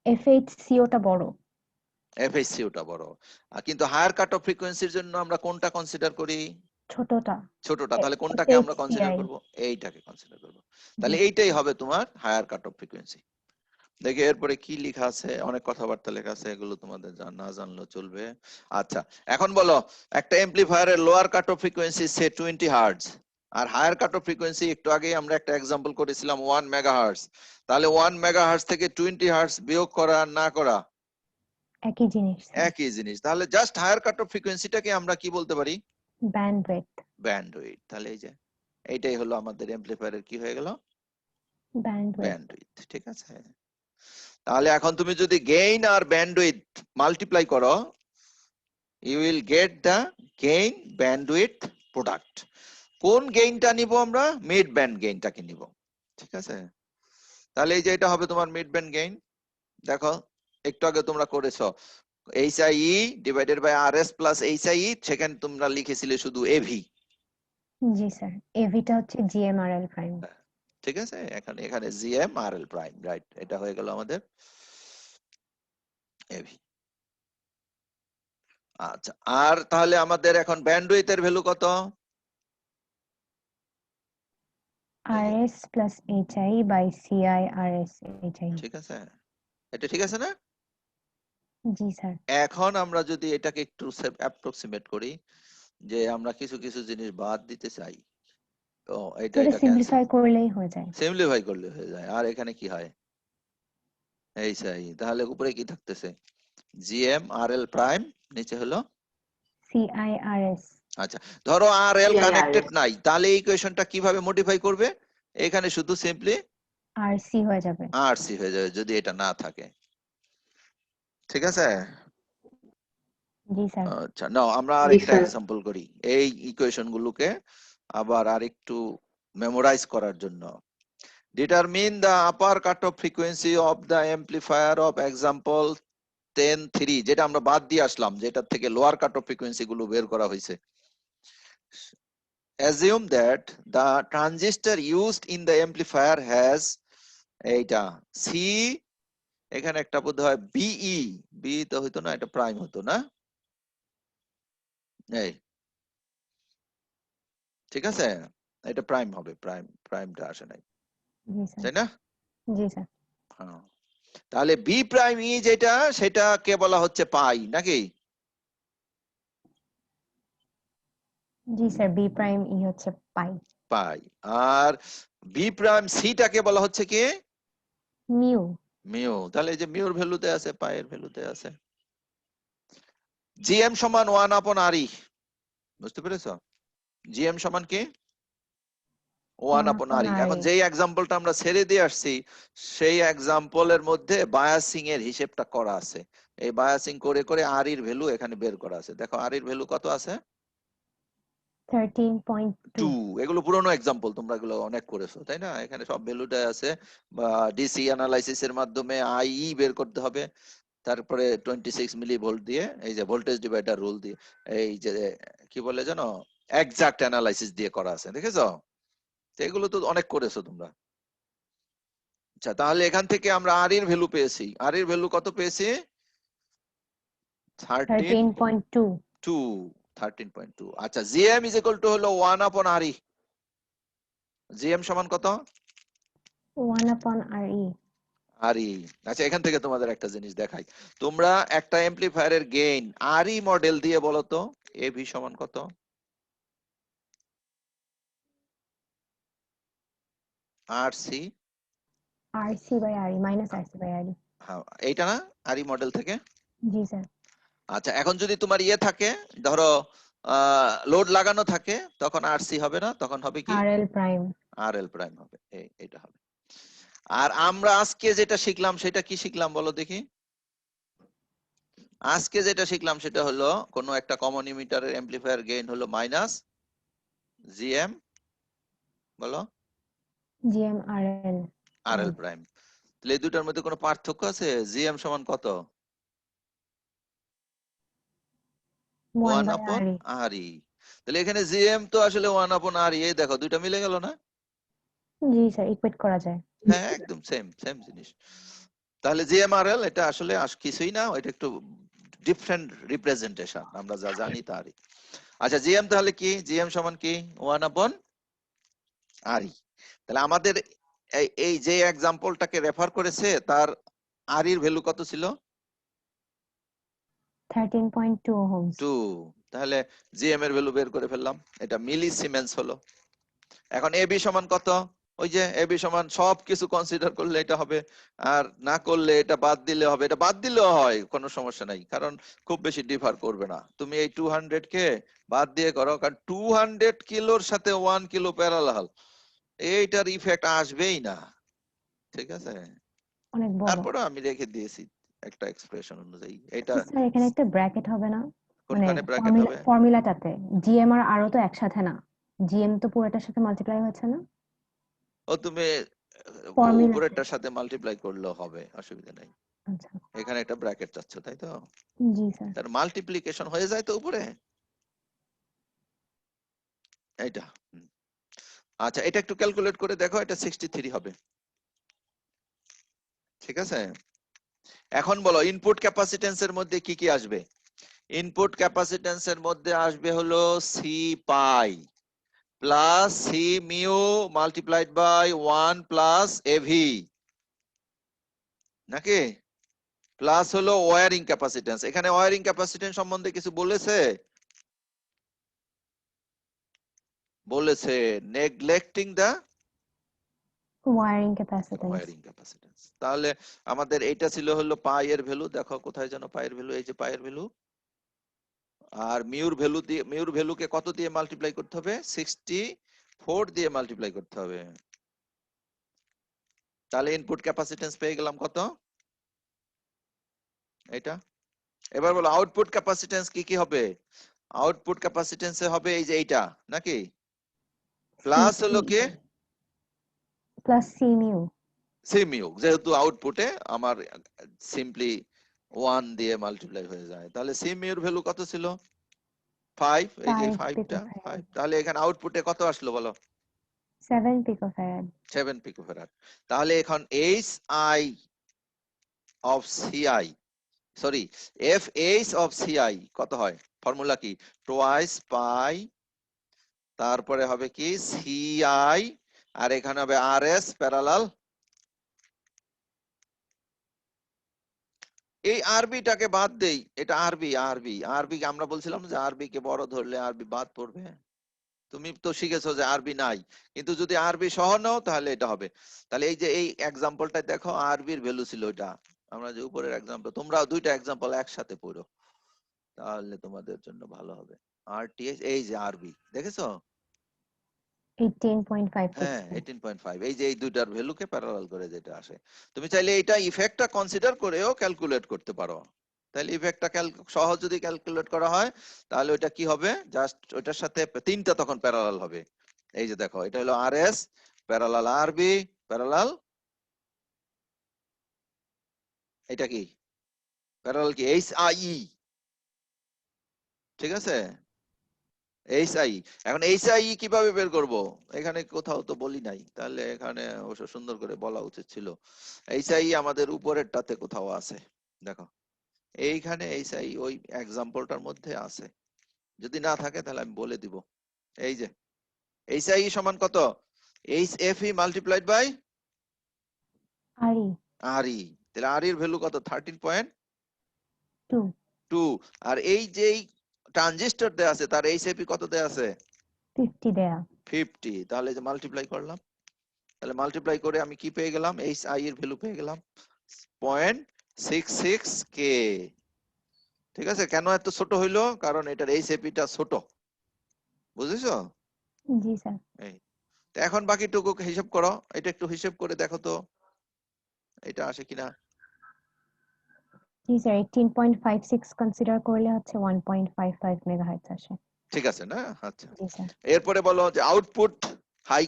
এফএইচসিওটা বড়। FHC ওটা বড়। কিন্তু হায়ার কাট অফ ফ্রিকোয়েন্সির জন্য আমরা কোনটা কনসিডার করি? ছোটটা ছোটটা। তাহলে কোনটাকে আমরা কনসিডার FHCI। করব? এইটাকে কনসিডার করব। জি তাহলে এইটাই হবে তোমার হায়ার কাট অফ ফ্রিকোয়েন্সি। দেখি এরপরে কি লেখা আছে, অনেক কথাবার্তা লেখা আছে, এগুলো তোমাদের না জানলেও চলবে। আচ্ছা, এখন বলো একটা এমপ্লিফায়ারের লোয়ার কাট অফ ফ্রিকোয়েন্সি সে 20 হার্টজ, আর হায়ার কাট অফ ফ্রিকোয়েন্সি একটু আগেই আমরা একটা এক্সাম্পল করেছিলাম 1 মেগাহার্টজ। তাহলে 1 মেগাহার্টজ থেকে 20 হার্টজ বিয়োগ করা আর না করা একই জিনিস স্যার। একই জিনিস। তাহলে জাস্ট হায়ার কাট অফ ফ্রিকোয়েন্সিটাকে আমরা কি বলতে পারি? ব্যান্ডউইথ। ব্যান্ডউইথ। তাহলে এই যে এইটাই হলো আমাদের এমপ্লিফায়ারের কি হয়ে গেল? ব্যান্ডউইথ। ব্যান্ডউইথ। ঠিক আছে। তাহলে এখন তুমি যদি গেইন আর ব্যান্ডউইথ মাল্টিপ্লাই করো, you will get the gain bandwidth product. কোন গেইনটা নিব আমরা? মিড ব্যান্ড গেইনটাকে নিব। ঠিক আছে। তাহলে এই যে এটা হবে তোমার মিড ব্যান্ড গেইন। দেখো একটু আগে তোমরা করেছো HIE divided by RS plus HIE, সেখানে তোমরা লিখেছিলে শুধু AV। জি স্যার, এভিটা হচ্ছে GMRL প্রাইম। ঠিক আছে, এখানে এখানে GMRL প্রাইম, রাইট। এটা হয়ে গেল আমাদের AV। আচ্ছা, আর তাহলে আমাদের এখন ব্যান্ডউইথের ভ্যালু কত? RS plus HI by CI RS HI। ঠিক আছে, এটা ঠিক আছে না? জি স্যার। এখন আমরা যদি এটাকে একটু অ্যাপ্রক্সিমেট করি, যে আমরা কিছু কিছু জিনিস বাদ দিতে চাই, তো এটা এটা এটা ক্যান্সেল, সিম্পলিফাই করলেই হয়ে যায়। সিম্পলিফাই করলে হয়ে যায়। আর এখানে কি হয়? তাহলে উপরে কি থাকতেছে? GMRL প্রাইম, নিচে হলো CI RS। আচ্ছা, ধরো RL কানেক্টেড CIRS নাই, তাহলে এই ইকুয়েশনটা কিভাবে মডিফাই করবে? এখানে শুধু সিম্পলি RC হয়ে যাবে। RC হয়ে যাবে যদি এটা না থাকে। ঠিক আছে। জি স্যার। আচ্ছা, নাও আমরা জি আরেকটা স্যার। এক্সাম্পল করি এই ইকুয়েশন গুলোকে আবার আরেকটু মেমোরাইজ করার জন্য। Determine the upper cutoff frequency of the amplifier of example 10.3, যেটা আমরা বাদ দিয়ে আসলাম, যেটা থেকে লোয়ার কাটঅফ ফ্রিকোয়েন্সি গুলো বের করা হয়েছে। Assume that the transistor used in the amplifier has এইটা C, এখানে একটা বোধ হয় BE, বি তো হইতো না, এটা প্রাইম হতো না? এই ঠিক আছে, এটা প্রাইম হবে, প্রাইমটা আসে নাই, জি স্যার। তাই না? জি স্যার। হ্যাঁ। তাহলে বি প্রাইম ই যেটা, সেটা কে বলা হচ্ছে পাই নাকি? জি স্যার, বি প্রাইম ই হচ্ছে পাই। পাই। আর বি প্রাইম সিটাকে বলা হচ্ছে কি? মিউ। মিউ। তাহলে এই যে মিউর ভ্যালুতে আছে, পাইয়ের ভ্যালুতে আছে। জিএম সমান 1 আপন আরই, বুঝতে পেরেছো? জিএম সমান কি? 1 আপন আরই। এখন যেই এক্সাম্পলটা আমরা ছেড়ে দিয়ে আসছি, সেই এক্সাম্পলের মধ্যে বায়াসিং এর হিসেবটা করা আছে। এই বায়াসিং করে করে আরইর ভ্যালু এখানে বের করা আছে। দেখো আরইর ভ্যালু কত আছে? 13.2। 2। এগুলো পুরনো এক্সাম্পল, তোমরা এগুলো অনেক করেছো তাই না? এখানে সব ভ্যালুটা আছে। বা ডিসি অ্যানালাইসিস এর মাধ্যমে আইই বের করতে হবে, তারপরে 26 মিলি ভোল্ট দিয়ে এই যে ভোল্টেজ ডিভাইডার রুল দিয়ে, এই যে কি বলে জানো, এক্সাক্ট অ্যানালাইসিস দিয়ে করা আছে, দেখেছো? তো এগুলো তো অনেক করেছো তোমরা। আচ্ছা, তাহলে এখান থেকে আমরা আর এর ভ্যালু পেয়েছি। আর এর ভ্যালু কত পেয়েছি? 13.2। 13.2। আচ্ছা, জিএম ইজ ইকুয়াল টু হলো 1 আপন আরই। জিএম সমান কত? 1 upon RE। আরই। আচ্ছা, এখান থেকে তোমাদের একটা জিনিস দেখাই। তোমরা একটা এমপ্লিফায়ারের গেইন আরই মডেল দিয়ে বলো তো এভি সমান কত? RC. RC by RE minus RC by RE। হ্যাঁ, এইটা না আরই মডেল থেকে? জি স্যার। আচ্ছা, এখন যদি তোমার ইয়ে থাকে, ধরো লোড লাগানো থাকে, তখন আরসি হবে না, তখন হবে কি? RL prime. আরএল প্রাইম হবে। এটা হবে। আর আমরা আজকে যেটা শিখলাম সেটা কি শিখলাম বলো দেখি? আজকে যেটা শিখলাম সেটা হলো কোন একটা কমন ইমিটারের অ্যামপ্লিফায়ার গেইন হলো মাইনাস জিএম, বলো, GMRL আরএল প্রাইম। তাহলে এই দুটার মধ্যে কোনো পার্থক্য আছে? জিএম সমান কত? 1 1 বাই আপন RE। আরই। তাহলে এখানে জিএম তো আসলে 1 আপন আরই, এই দেখো দুইটা মিলে গেল না? জি স্যার, ইকুয়েট করা যায়। হ্যাঁ, একদম সেম সেম জিনিস। তাহলে জিএমআরএল এটা আসলে কিছুই না, এটা একটু ডিফারেন্ট রিপ্রেজেন্টেশন, আমরা যা জানি তারই। আচ্ছা জিএম তাহলে কি, জিএম সমান কি 1/RE। তাহলে আমাদের এই যে এক্সাম্পলটাকে রেফার করেছে তার আর এর ভ্যালু কত ছিল? 13.2 ohms। 2। তাহলে জিএম এর ভ্যালু বের করে ফেললাম, এটা মিলি সিমেন্স হলো। এখন এবি সমান কত? ওই যে এবি সমান সবকিছু কনসিডার করলে এটা হবে, আর না করলে এটা বাদ দিলে হবে। এটা বাদ দিলেও হয়, কোনো সমস্যা নাই, কারণ খুব বেশি ডিফার করবে না। তুমি এই 200 কে বাদ দিয়ে করো, কারণ 200 কিলোর সাথে 1 কিলো প্যারালাল, এইটার ইফেক্ট আসবেই না, ঠিক আছে? অনেক বড়। তারপরে আমি রেখে দিয়েছি একটা এক্সপ্রেশন অনুযায়ী। এটা স্যার এখানে একটা ব্র্যাকেট হবে না? মানে কোনখানে ব্র্যাকেট হবে? ফর্মুলাটাতে জিএম আর আরও তো একসাথে না, জিএম তো পুরোটার সাথে মাল্টিপ্লাই হচ্ছে না ও তুমি ফর্মুলাতে? উপরেরটার সাথে মাল্টিপ্লাই করলেও হবে, অসুবিধা নাই। আচ্ছা। এখানে একটা ব্র্যাকেট চাচ্ছ তাই তো? জি স্যার। তার মাল্টিপ্লিকেশন হয়ে যায় তো উপরে এইটা। আচ্ছা এটা একটু ক্যালকুলেট করে দেখো, এটা 63 হবে, ঠিক আছে? এখন বলো ইনপুট ক্যাপাসিটেন্সের মধ্যে কি কি আসবে? ইনপুট ক্যাপাসিটেন্সের মধ্যে আসবে হলো C pi plus C mu multiplied by 1 plus AV, নাকি? প্লাস হলো ওয়ারিং ক্যাপাসিটেন্স। এখানে ওয়ারিং ক্যাপাসিটেন্স সম্বন্ধে কিছু বলেছে? বলেছে neglecting the wiring capacitance. Wiring capacitance. তাহলে আমাদের এইটা ছিল হলো পাই এর ভ্যালু, দেখো কোথায় যেন পাই এর ভ্যালু, এই যে পাই এর ভ্যালু। আর মিউর ভ্যালু দিয়ে, মিউর ভ্যালুকে কত দিয়ে মাল্টিপ্লাই করতে হবে? 64 দিয়ে মাল্টিপ্লাই করতে হবে। তাহলে ইনপুট ক্যাপাসিটেন্স পেয়ে গেলাম কত? এটা। এবার বলো আউটপুট ক্যাপাসিটেন্স কি কি হবে? আউটপুট ক্যাপাসিটেন্সে হবে এই যে এইটা, নাকি? প্লাস হলো কি প্লাস সি মিউ। সিমিউ, যেহেতু আউটপুটে আমার সিম্পলি 1 দিয়ে মাল্টিপ্লাই হয়ে যায়। তাহলে সিমিউর ভ্যালু কত ছিল? 5। এই যে 5 5টা 5। পিকোফ্যারাড। তাহলে এখানে আউটপুটে কত আসলো বলো? 7 পিকোফ্যারাড। 7 পিকোফ্যারাড। তাহলে এখন H I of CI, sorry F H of CI কত হয়? ফর্মুলা কি? টোয়াইস পাই, তারপরে হবে কি সিআই, আর এখানে হবে আর এস প্যারালাল। এই আরবিটাকে বাদ দেই, এটা আরবি, আরবি আরবি আমরা বলছিলাম যে আরবি কে বড় ধরলে আরবি বাদ পড়বে। তুমি তো শিখেছো যে আরবি নাই, কিন্তু যদি আরবি সহ নাও তাহলে এটা হবে। তাহলে এই যে এই এক্সাম্পলটা দেখো, আরবির ভ্যালু ছিল এটা। আমরা যে উপরের এক্সাম্পল, তোমরা দুইটা এক্সাম্পল একসাথে পড়ো, তাহলে তোমাদের জন্য ভালো হবে। আরটিএস, এই যে আরবি দেখেছো? 18.56। হ্যাঁ 18.5, এই যে এই দুইটার ভ্যালুকে প্যারালাল করে যেটা আসে। তুমি চাইলে এইটা ইফেক্টটা কনসিডার করেও ক্যালকুলেট করতে পারো। তাহলে ইফেক্টটা সহজ যদি ক্যালকুলেট করা হয়, তাহলে ওইটা কি হবে? জাস্ট ওইটার সাথে তিনটা তখন প্যারালাল হবে। এই যে দেখো, এটা হলো আর এস প্যারালাল আরবি প্যারালাল, এটা কি প্যারালাল কি এইচ আই, ঠিক আছে? H I. এখন এইচ আই কিভাবে বের করব? এখানে কোথাও তো বলি নাই, তাহলে এখানে অবশ্য সুন্দর করে বলা উচিত ছিল। এইচ আই আমাদের উপরেরটাতে কোথাও আছে, দেখো এইখানে এইচ আই ওই এক্সাম্পলটার মধ্যে আছে, যদি না থাকে তাহলে আমি বলে দিব। এই যে এইচ আই সমান কত? H F E multiplied by RE. R ই। তাহলে আর এর ভ্যালু কত? 13.2। 2। আর এই যে ট্রানজিস্টর দেয়া আছে তার এইচ এফ ই কত দেয়া আছে? 50 দেয়া। 50। তাহলে যে মাল্টিপ্লাই করলাম, তাহলে মাল্টিপ্লাই করে আমি কি পেয়ে গেলাম? এইচ আই এর ভ্যালু পেয়ে গেলাম 0.66 কে। ঠিক আছে? কেন এত ছোট হইলো? কারণ এটার এইচ এফ টা ছোট, বুঝেছো? জি স্যার। এই তো এখন বাকিটুকু হিসাব করো, এটা একটু হিসাব করে দেখো তো এটা আসে কিনা। জি স্যার, 18.56 কনসিডার করলে হচ্ছে 1.55 মেগাহার্টজ আসে। ঠিক আছে না? আচ্ছা, জি স্যার। এরপরে বলো যে output high,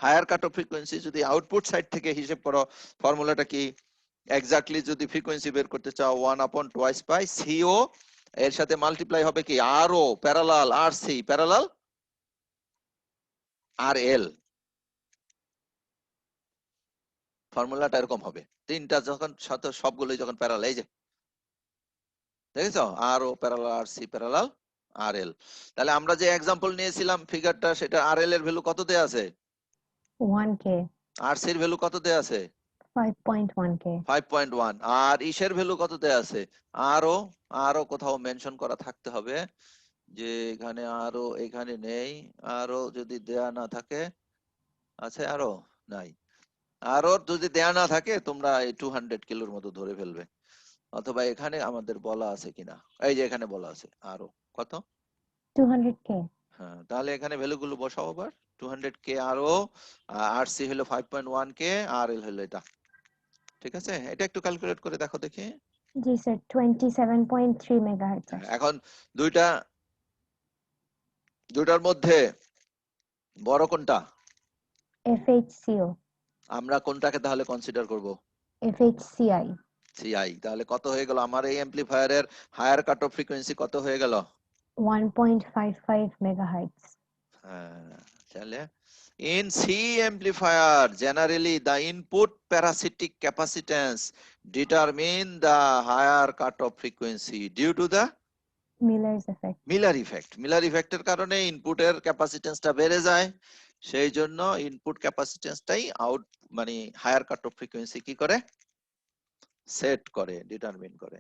higher cut off frequency যদি আউটপুট সাইড থেকে হিসাব করো, ফর্মুলাটা কি? এক্স্যাক্টলি যদি ফ্রিকোয়েন্সি বের করতে চাও 1/2 পাই সিও, এর সাথে মাল্টিপ্লাই হবে কি আর O parallel R C parallel আর এল। ফর্মুলাটা এরকম হবে, তিনটা যখন সাথে সবগুলোই যখন প্যারালাল, এই যে দেখেছো, আর O parallel R C parallel আর এল। তাহলে আমরা যে এক্সাম্পল নিয়েছিলাম ফিগারটা, সেটা আর এল এর ভ্যালু কত দেয়া আছে, 1K, আর সি এর ভ্যালু কত দেয়া আছে, 5.1K, 5.1, আর ইসের ভ্যালু কত দেয়া আছে, আরো আরো কোথাও মেনশন করা থাকতে হবে, যে এখানে আরো, এখানে নেই, আরো যদি দেয়া না থাকে, আছে আরো, নাই, আরো যদি দেয়া না থাকে তোমরা এই 200 কিলোর মতো ধরে ফেলবে, অথবা এখানে আমাদের বলা আছে কিনা, এই যে এখানে বলা আছে আরো কত, 200K। হ্যাঁ, তাহলে এখানে ভ্যালু গুলো বসাও আবার, 200 কে আরো, আর সি হলো 5.1 কে, আর এল হলো এটা, ঠিক আছে, এটা একটু ক্যালকুলেট করে দেখো দেখি। জি স্যার, 27.3 মেগাহার্টজ আসছে। এখন দুইটা, দুইটার মধ্যে বড় কোনটা, FHCO, আমরা কোনটাকে তাহলে কনসিডার করব, FHCI, সিআই। তাহলে কত হয়ে গেল আমার এই অ্যাম্পলিফায়ারের হায়ার কাট অফ ফ্রিকোয়েন্সি কত হয়ে গেল, 1.55 megahertz. হ্যাঁ, তাহলে in C amplifier generally the input parasitic capacitance determine the higher cutoff frequency due to the Miller's effect. Miller effect. Miller ইফেক্টের কারণে ইনপুটের ক্যাপাসিটেন্সটা বেড়ে যায়, সেই জন্য ইনপুট ক্যাপাসিটেন্সটাই আউট মানে হায়ার কাট অফ ফ্রিকোয়েন্সি কি করে, সেট করে, ডিটারমিন করে।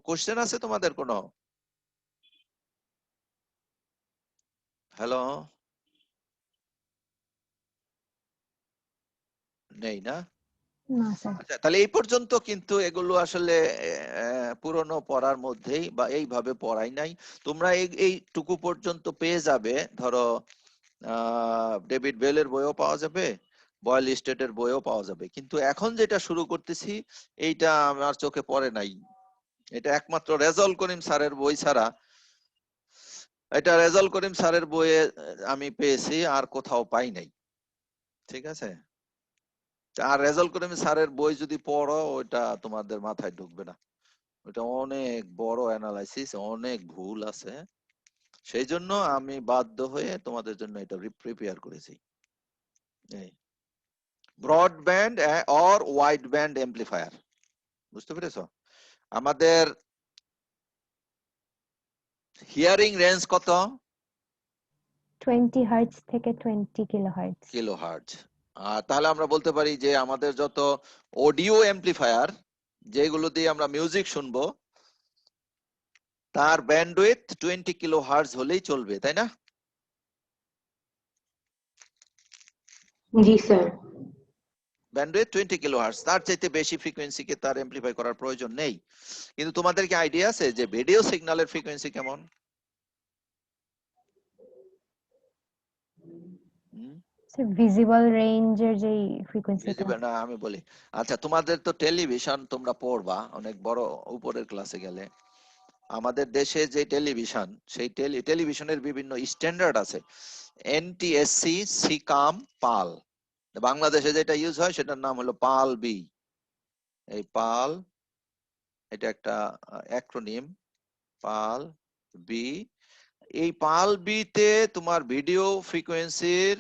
কোশ্চেন আছে তোমাদের কোনো, হ্যালো, নেই না? না স্যার। আচ্ছা, তাহলে এই পর্যন্ত কিন্তু এগুলো আসলে পুরনো পড়ার মধ্যেই, বা এইভাবে পড়াই নাই, তোমরা এইটুকু পর্যন্ত পেয়ে যাবে। ধরো ডেভিড বেলের বইও পাওয়া যাবে, বয়েল স্টেটের বইও পাওয়া যাবে, কিন্তু এখন যেটা শুরু করতেছি এইটা আমার চোখে পড়ে নাই, এটা একমাত্র রেজাউল করিম স্যারের বই ছাড়া, এটা রেজাউল করিম স্যারের বইয়ে আমি পেয়েছি, আর কোথাও পাই নাই, ঠিক আছে। আর রেজাউল করিম স্যারের বই যদি পড়ো ওইটা তোমাদের মাথায় ঢুকবে না, ওটা অনেক বড় অ্যানালাইসিস, অনেক ভুল আছে, সেই জন্য আমি বাধ্য হয়ে তোমাদের জন্য এটা প্রিপেয়ার করেছি। Broadband or wide band amplifier, বুঝতে পেরেছো? আমাদের হিয়ারিং রেঞ্জ কত, 20 হার্টজ থেকে 20 কিলোহার্টজ। কিলোহার্টজ। আর তাহলে আমরা বলতে পারি যে আমাদের যত অডিও এমপ্লিফায়ার, যেগুলো দিয়ে আমরা মিউজিক শুনবো, তার ব্যান্ডউইথ 20 কিলোহার্টজ হলেই চলবে, তাই না? জি স্যার। ব্যান্ডউইথ 20 কিলোহার্টজ, তার চাইতে বেশি ফ্রিকোয়েন্সিকে তার এমপ্লিফাই করার প্রয়োজন নেই। কিন্তু তোমাদের কি আইডিয়া আছে যে ভিডিও সিগন্যালের ফ্রিকোয়েন্সি কেমন? স্যার ভিজিবল রেঞ্জের যেই ফ্রিকোয়েন্সিটা। ভিজিবল না, আমি বলি, আচ্ছা তোমাদের তো টেলিভিশন তোমরা পড়বা অনেক বড় উপরের ক্লাসে গেলে, আমাদের দেশে যে টেলিভিশন, সেই টেলিভিশনের বিভিন্ন স্ট্যান্ডার্ড আছে, এনটিএসসি, সিকাম, পাল। বাংলাদেশে যেটা ইউজ হয় সেটার নাম হলো পাল বি। এই পাল, এটা একটা অ্যাক্রোনিম, পাল বি। এই পাল বি তে তোমার ভিডিও ফ্রিকোয়েন্সির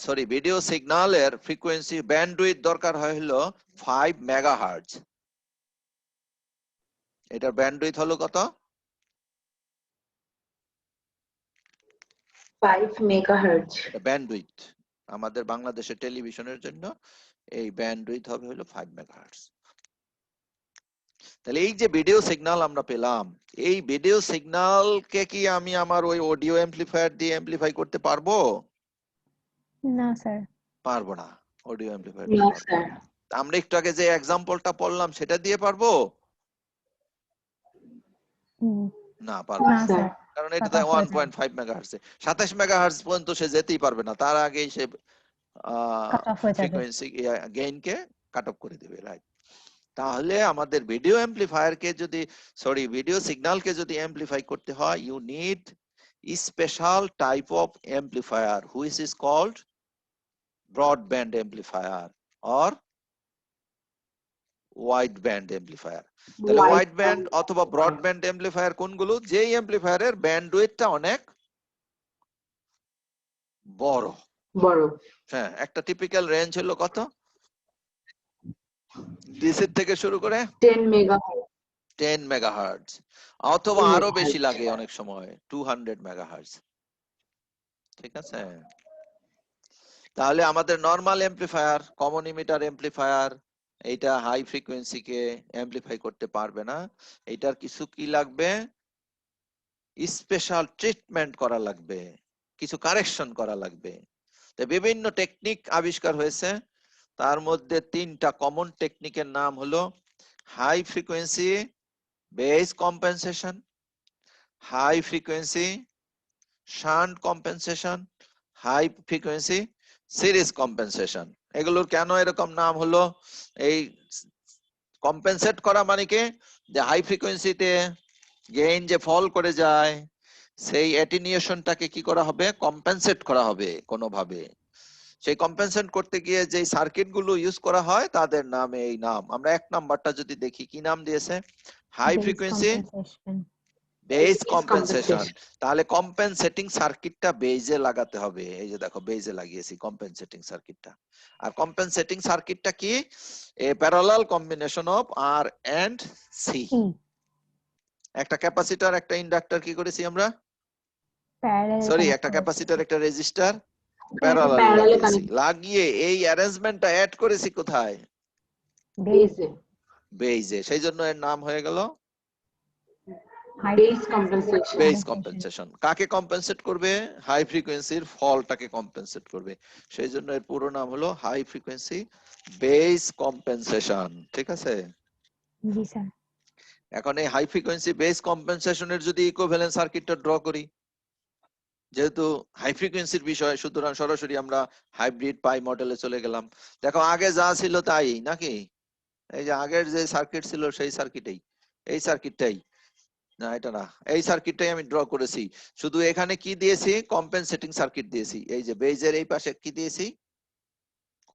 সরি ভিডিও সিগন্যালের ফ্রিকোয়েন্সি ব্যান্ডউইথ দরকার হয় হলো 5 মেগাহার্টজ। এটার ব্যান্ডউইথ হলো কত, 5 মেগাহার্টজ। এটা ব্যান্ডউইথ আমাদের বাংলাদেশের টেলিভিশনের জন্য এই ব্যান্ডউইথ হবে হলো 5 মেগাহার্টজ। তাহলে এই যে ভিডিও সিগন্যাল আমরা পেলাম, এই ভিডিও সিগন্যালকে কি আমি আমার ওই অডিও অ্যাম্পলিফায়ার দিয়ে অ্যাম্পলিফাই করতে পারবো? না স্যার। পারবো না, অডিও অ্যাম্পলিফায়ার না দিয়ে পারবো স্যার। না। আমরা একটু আগে যে এক্সাম্পলটা পড়লাম সেটা দিয়ে পারবো না, পারবো না না, স্যার। স্যার, কারণ এটা কাট অফ হয়ে যাবে। 1.5 মেগাহার্টজ, 27 মেগাহার্টজ পর্যন্ত সে যেতেই পারবে না, তার আগেই সে কাট অফ হয়ে যাবে। ফ্রিকোয়েন্সি গেইন কে কাট অফ করে দিবে, রাইট। তাহলে আমাদের ভিডিও অ্যাম্পলিফায়ার কে যদি, সরি ভিডিও সিগন্যাল কে যদি অ্যাম্পলিফাই করতে হয়, you need special type of amplifier which is called broadband amplifier or wide band amplifier. তাহলে ওয়াইড ব্যান্ড অথবা ব্রডব্যান্ড অ্যাম্পলিফায়ার কোনগুলো, যেই অ্যাম্পলিফায়ারের ব্যান্ডউইথটা অনেক বড়। বড়। হ্যাঁ, একটা টিপিক্যাল রেঞ্জ হলো কত, ডিসি থেকে শুরু করে 10 মেগাহার্টজ। 10 মেগাহার্টজ অথবা 10 আরো বেশি megahertz. লাগে অনেক সময় 200 মেগাহার্টজ। ঠিক আছে, তাহলে আমাদের normal amplifier, common emitter amplifier, এইটা হাই ফ্রিকোয়েন্সি কে এমপ্লিফাই করতে পারবে না। এইটার কিছু কি লাগবে, স্পেশাল ট্রিটমেন্ট করা লাগবে, কিছু কারেকশন করা লাগবে। তো বিভিন্ন টেকনিক আবিষ্কার হয়েছে, তার মধ্যে 3টা কমন টেকনিকের নাম হলো high frequency base compensation, high frequency shunt compensation, high frequency series compensation. এগুলোর কেন এরকম নাম হলো, এই কম্পেনসেট করা মানে কি, যে হাই ফ্রিকোয়েন্সিতে গেইন যে ফল করে যায়, সেই অ্যাটেনিউয়েশনটাকে কি করা হবে, কম্পেনসেট করা হবে কোনোভাবে। সেই কম্পেনসেট করতে গিয়ে যে সার্কিট গুলো ইউজ করা হয় তাদের নামে এই নাম। আমরা 1 নাম্বারটা যদি দেখি, কি নাম দিয়েছে, high Base frequency compensation. Base Base compensation. compensation. তাহলে কম্পেনসেটিং সার্কিটটা বেজে লাগাতে হবে, এই যে দেখো বেজে লাগিয়েছি কম্পেনসেটিং সার্কিটটা। আর কম্পেনসেটিং সার্কিটটা কি, a parallel combination of R and C. C. একটা ক্যাপাসিটর একটা ইন্ডাক্টর কি করেছি আমরা, Parallel সরি connect একটা করেছি। ক্যাপাসিটর একটা রেজিস্টার Parallel. প্যারালাল Parallel লাগিয়েছি, connect. লাগিয়ে এই অ্যারেঞ্জমেন্টটা অ্যাড করেছি কোথায়, Base. Base. বেজে, সেই জন্য এর নাম হয়ে গেল High Base compensation. Base compensation. Compensation. কাকে কম্পেনসেট করবে, হাই ফ্রিকোয়েন্সির ফলটাকে কম্পেনসেট করবে, সেই জন্য এর পুরো নাম হলো হাই ফ্রিকোয়েন্সি বেস কম্পেনসেশন। ঠিক আছে, জি স্যার। এখন এই হাই ফ্রিকোয়েন্সি বেস কম্পেনসেশনের যদি ইকুইভ্যালেন্ট সার্কিটটা ড্র করি, যেহেতু হাই ফ্রিকোয়েন্সির বিষয় সুতরাং সরাসরি আমরা হাইব্রিড পাই মডেলে চলে গেলাম। দেখো আগে যা ছিল তাই নাকি, এই যে আগের যে সার্কিট ছিল সেই সার্কিটেই, এই সার্কিটটাই, না এটা না, এই সার্কিটটাই আমি ড্র করেছি, শুধু এখানে কি দিয়েছি, কম্পেনসেটিং সার্কিট দিয়েছি। এই যে বেজের এই পাশে কি দিয়েছি,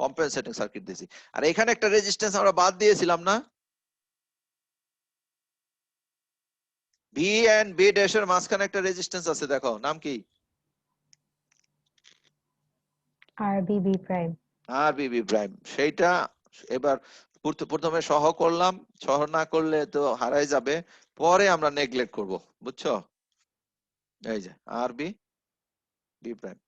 কম্পেনসেটিং সার্কিট দিয়েছি। আর এখানে একটা রেজিস্ট্যান্স আমরা বাদ দিয়েছিলাম না, ভি এন্ড বি ড্যাশের মাঝখানে একটা রেজিস্ট্যান্স আছে, দেখো নাম কি, RBB prime. আর বিবি প্রাইম। সেইটা এবার প্রথমে সহ করলাম, সহ না করলে তো হারাই যাবে, পরে আমরা নেগলেক্ট করব, বুঝছো, এই যে আর বি বি প্রাইম।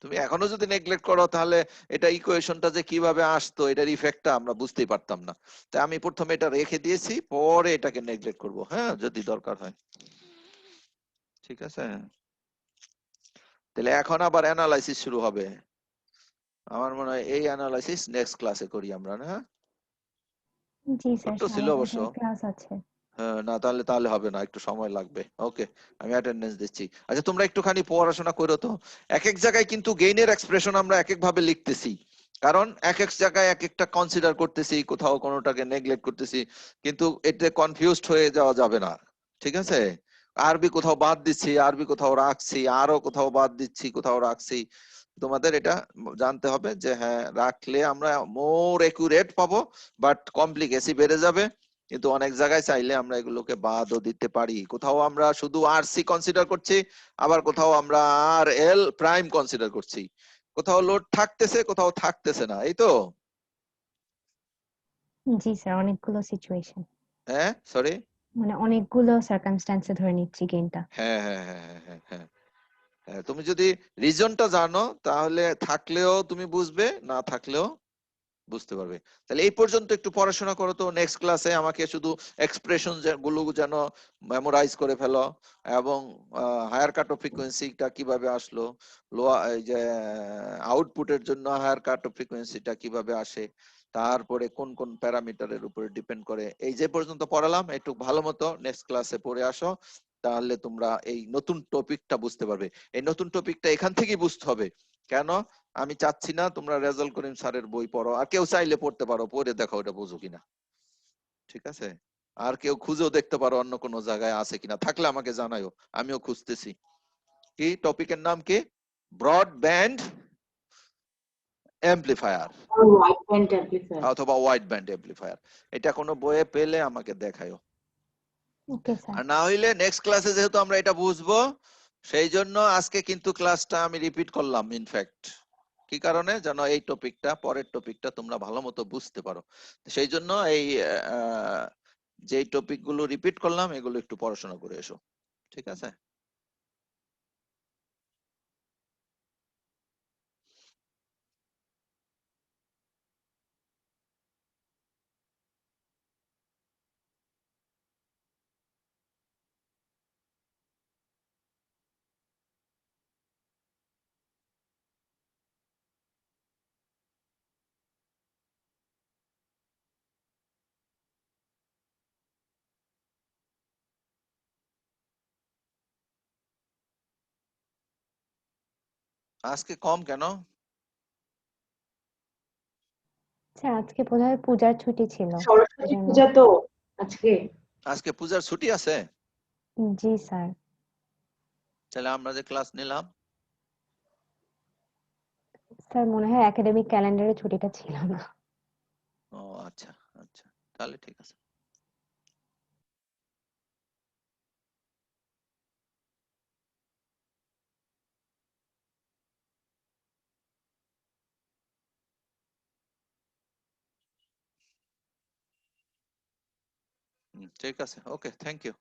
তুমি এখনো যদি নেগলেক্ট করো তাহলে এটা ইকুয়েশনটা যে কিভাবে আসতো এটার ইফেক্টটা আমরা বুঝতেই পারতাম না। তাই আমি প্রথমে এটা রেখে দিয়েছি, পরে এটাকে নেগলেক্ট করব, হ্যাঁ যদি দরকার হয়। ঠিক আছে, তাহলে এখন আবার অ্যানালাইসিস শুরু হবে। আমার মনে হয় এই অ্যানালাইসিস নেক্সট ক্লাসে করি আমরা, না জি স্যার, ছোট্ট ছিল সারা অবশ্য, বোধহয় ক্লাস আছে। হ্যাঁ না তাহলে তাহলে হবে না, একটু সময় লাগবে। ওকে, আমি অ্যাটেন্ডেন্স দিচ্ছি। আচ্ছা তোমরা একটুখানি পড়াশোনা করো তো, এক এক জায়গায় কিন্তু গেইনের এক্সপ্রেশন আমরা এক এক ভাবে লিখতেছি, কারণ এক এক জায়গায় এক একটা কনসিডার করতেছি, কোথাও কোনোটাকে নেগলেক্ট করতেছি, কিন্তু এতে কনফিউজড হয়ে যাওয়া যাবে না। ঠিক আছে, আরবি কোথাও বাদ দিচ্ছি, আরবি কোথাও রাখছি, আরো কোথাও বাদ দিচ্ছি, কোথাও রাখছি। তোমাদের এটা জানতে হবে যে হ্যাঁ রাখলে আমরা মোর একুরেট পাবো, বাট কমপ্লিকেসি বেড়ে যাবে। কিন্তু অনেক জায়গায় চাইলে আমরা এগুলোকে বাদও দিতে পারি, কোথাও আমরা শুধু আর সি কনসিডার করছি, আবার কোথাও আমরা আর এল প্রাইম কনসিডার করছি, কোথাও লোড থাকতেছে কোথাও থাকতেছে না, এই তো। জি স্যার, অনেকগুলো সিচুয়েশন, হ্যাঁ সরি, মানে অনেকগুলো সার্কামস্ট্যান্সে ধরে নিচ্ছি গেইনটা। হ্যাঁ হ্যাঁ হ্যাঁ হ্যাঁ হ্যাঁ হ্যাঁ হ্যাঁ, তুমি যদি রিজনটা জানো তাহলে থাকলেও তুমি বুঝবে, না থাকলেও বুঝতে পারবে। তাহলে এই পর্যন্ত একটু পড়াশোনা করো তো, নেক্সট ক্লাসে আমাকে শুধু এক্সপ্রেশন গুলো যেন মেমোরাইজ করে ফেলো, এবং হায়ার কাট অফ ফ্রিকোয়েন্সিটা কিভাবে আসলো, লোয়ার এই যে আউটপুটের জন্য হায়ার কাট অফ ফ্রিকোয়েন্সিটা কিভাবে আসে, তারপরে কোন কোন প্যারামিটারের উপরে ডিপেন্ড করে, এই যে পর্যন্ত পড়ালাম একটু ভালো মতো নেক্সট ক্লাসে পড়ে আসো, তাহলে তোমরা এই নতুন টপিকটা বুঝতে পারবে। এই নতুন টপিকটা এখান থেকেই বুঝতে হবে, কেন আমি চাচ্ছি না তোমরা রেজাল করিম স্যারের বই পড়ো, আর কেউ চাইলে পড়তে পারো, পড়ে দেখো ওটা বুঝো কিনা। ঠিক আছে, আর কেউ খুঁজেও দেখতে পারো অন্য কোনো জায়গায় আছে কিনা, থাকলে আমাকে জানাইও, আমিও খুঁজতেছি। কি টপিকের নাম কি, broadband amplifier Or wideband amplifier. অথবা ওয়াইড ব্যান্ড অ্যাম্পলিফায়ার। এটা কোনো বইয়ে পেলে আমাকে দেখায়ও, ওকে স্যার। আর না হইলে নেক্সট ক্লাসে যেহেতু আমরা এটা বুঝবো, সেই জন্য আজকে কিন্তু ক্লাসটা আমি রিপিট করলাম ইনফ্যাক্ট, কি কারণে, যেন এই টপিকটা পরের টপিকটা তোমরা ভালো মতো বুঝতে পারো। সেই জন্য এই যেই টপিক গুলো রিপিট করলাম এগুলো একটু পড়াশোনা করে এসো, ঠিক আছে? আজকে কম কেন? স্যার আজকে বোধহয় পূজার ছুটি ছিল সরস্বতী এজন্য। পূজা তো আজকে। আজকে পূজার ছুটি আছে? জি স্যার। তাহলে আমরা যে ক্লাস নিলাম, স্যার মনে হয় একাডেমিক ক্যালেন্ডারে ছুটিটা ছিল না। ও আচ্ছা আচ্ছা, তাহলে ঠিক আছে। ঠিক আছে, ওকে, থ্যাংক ইউ।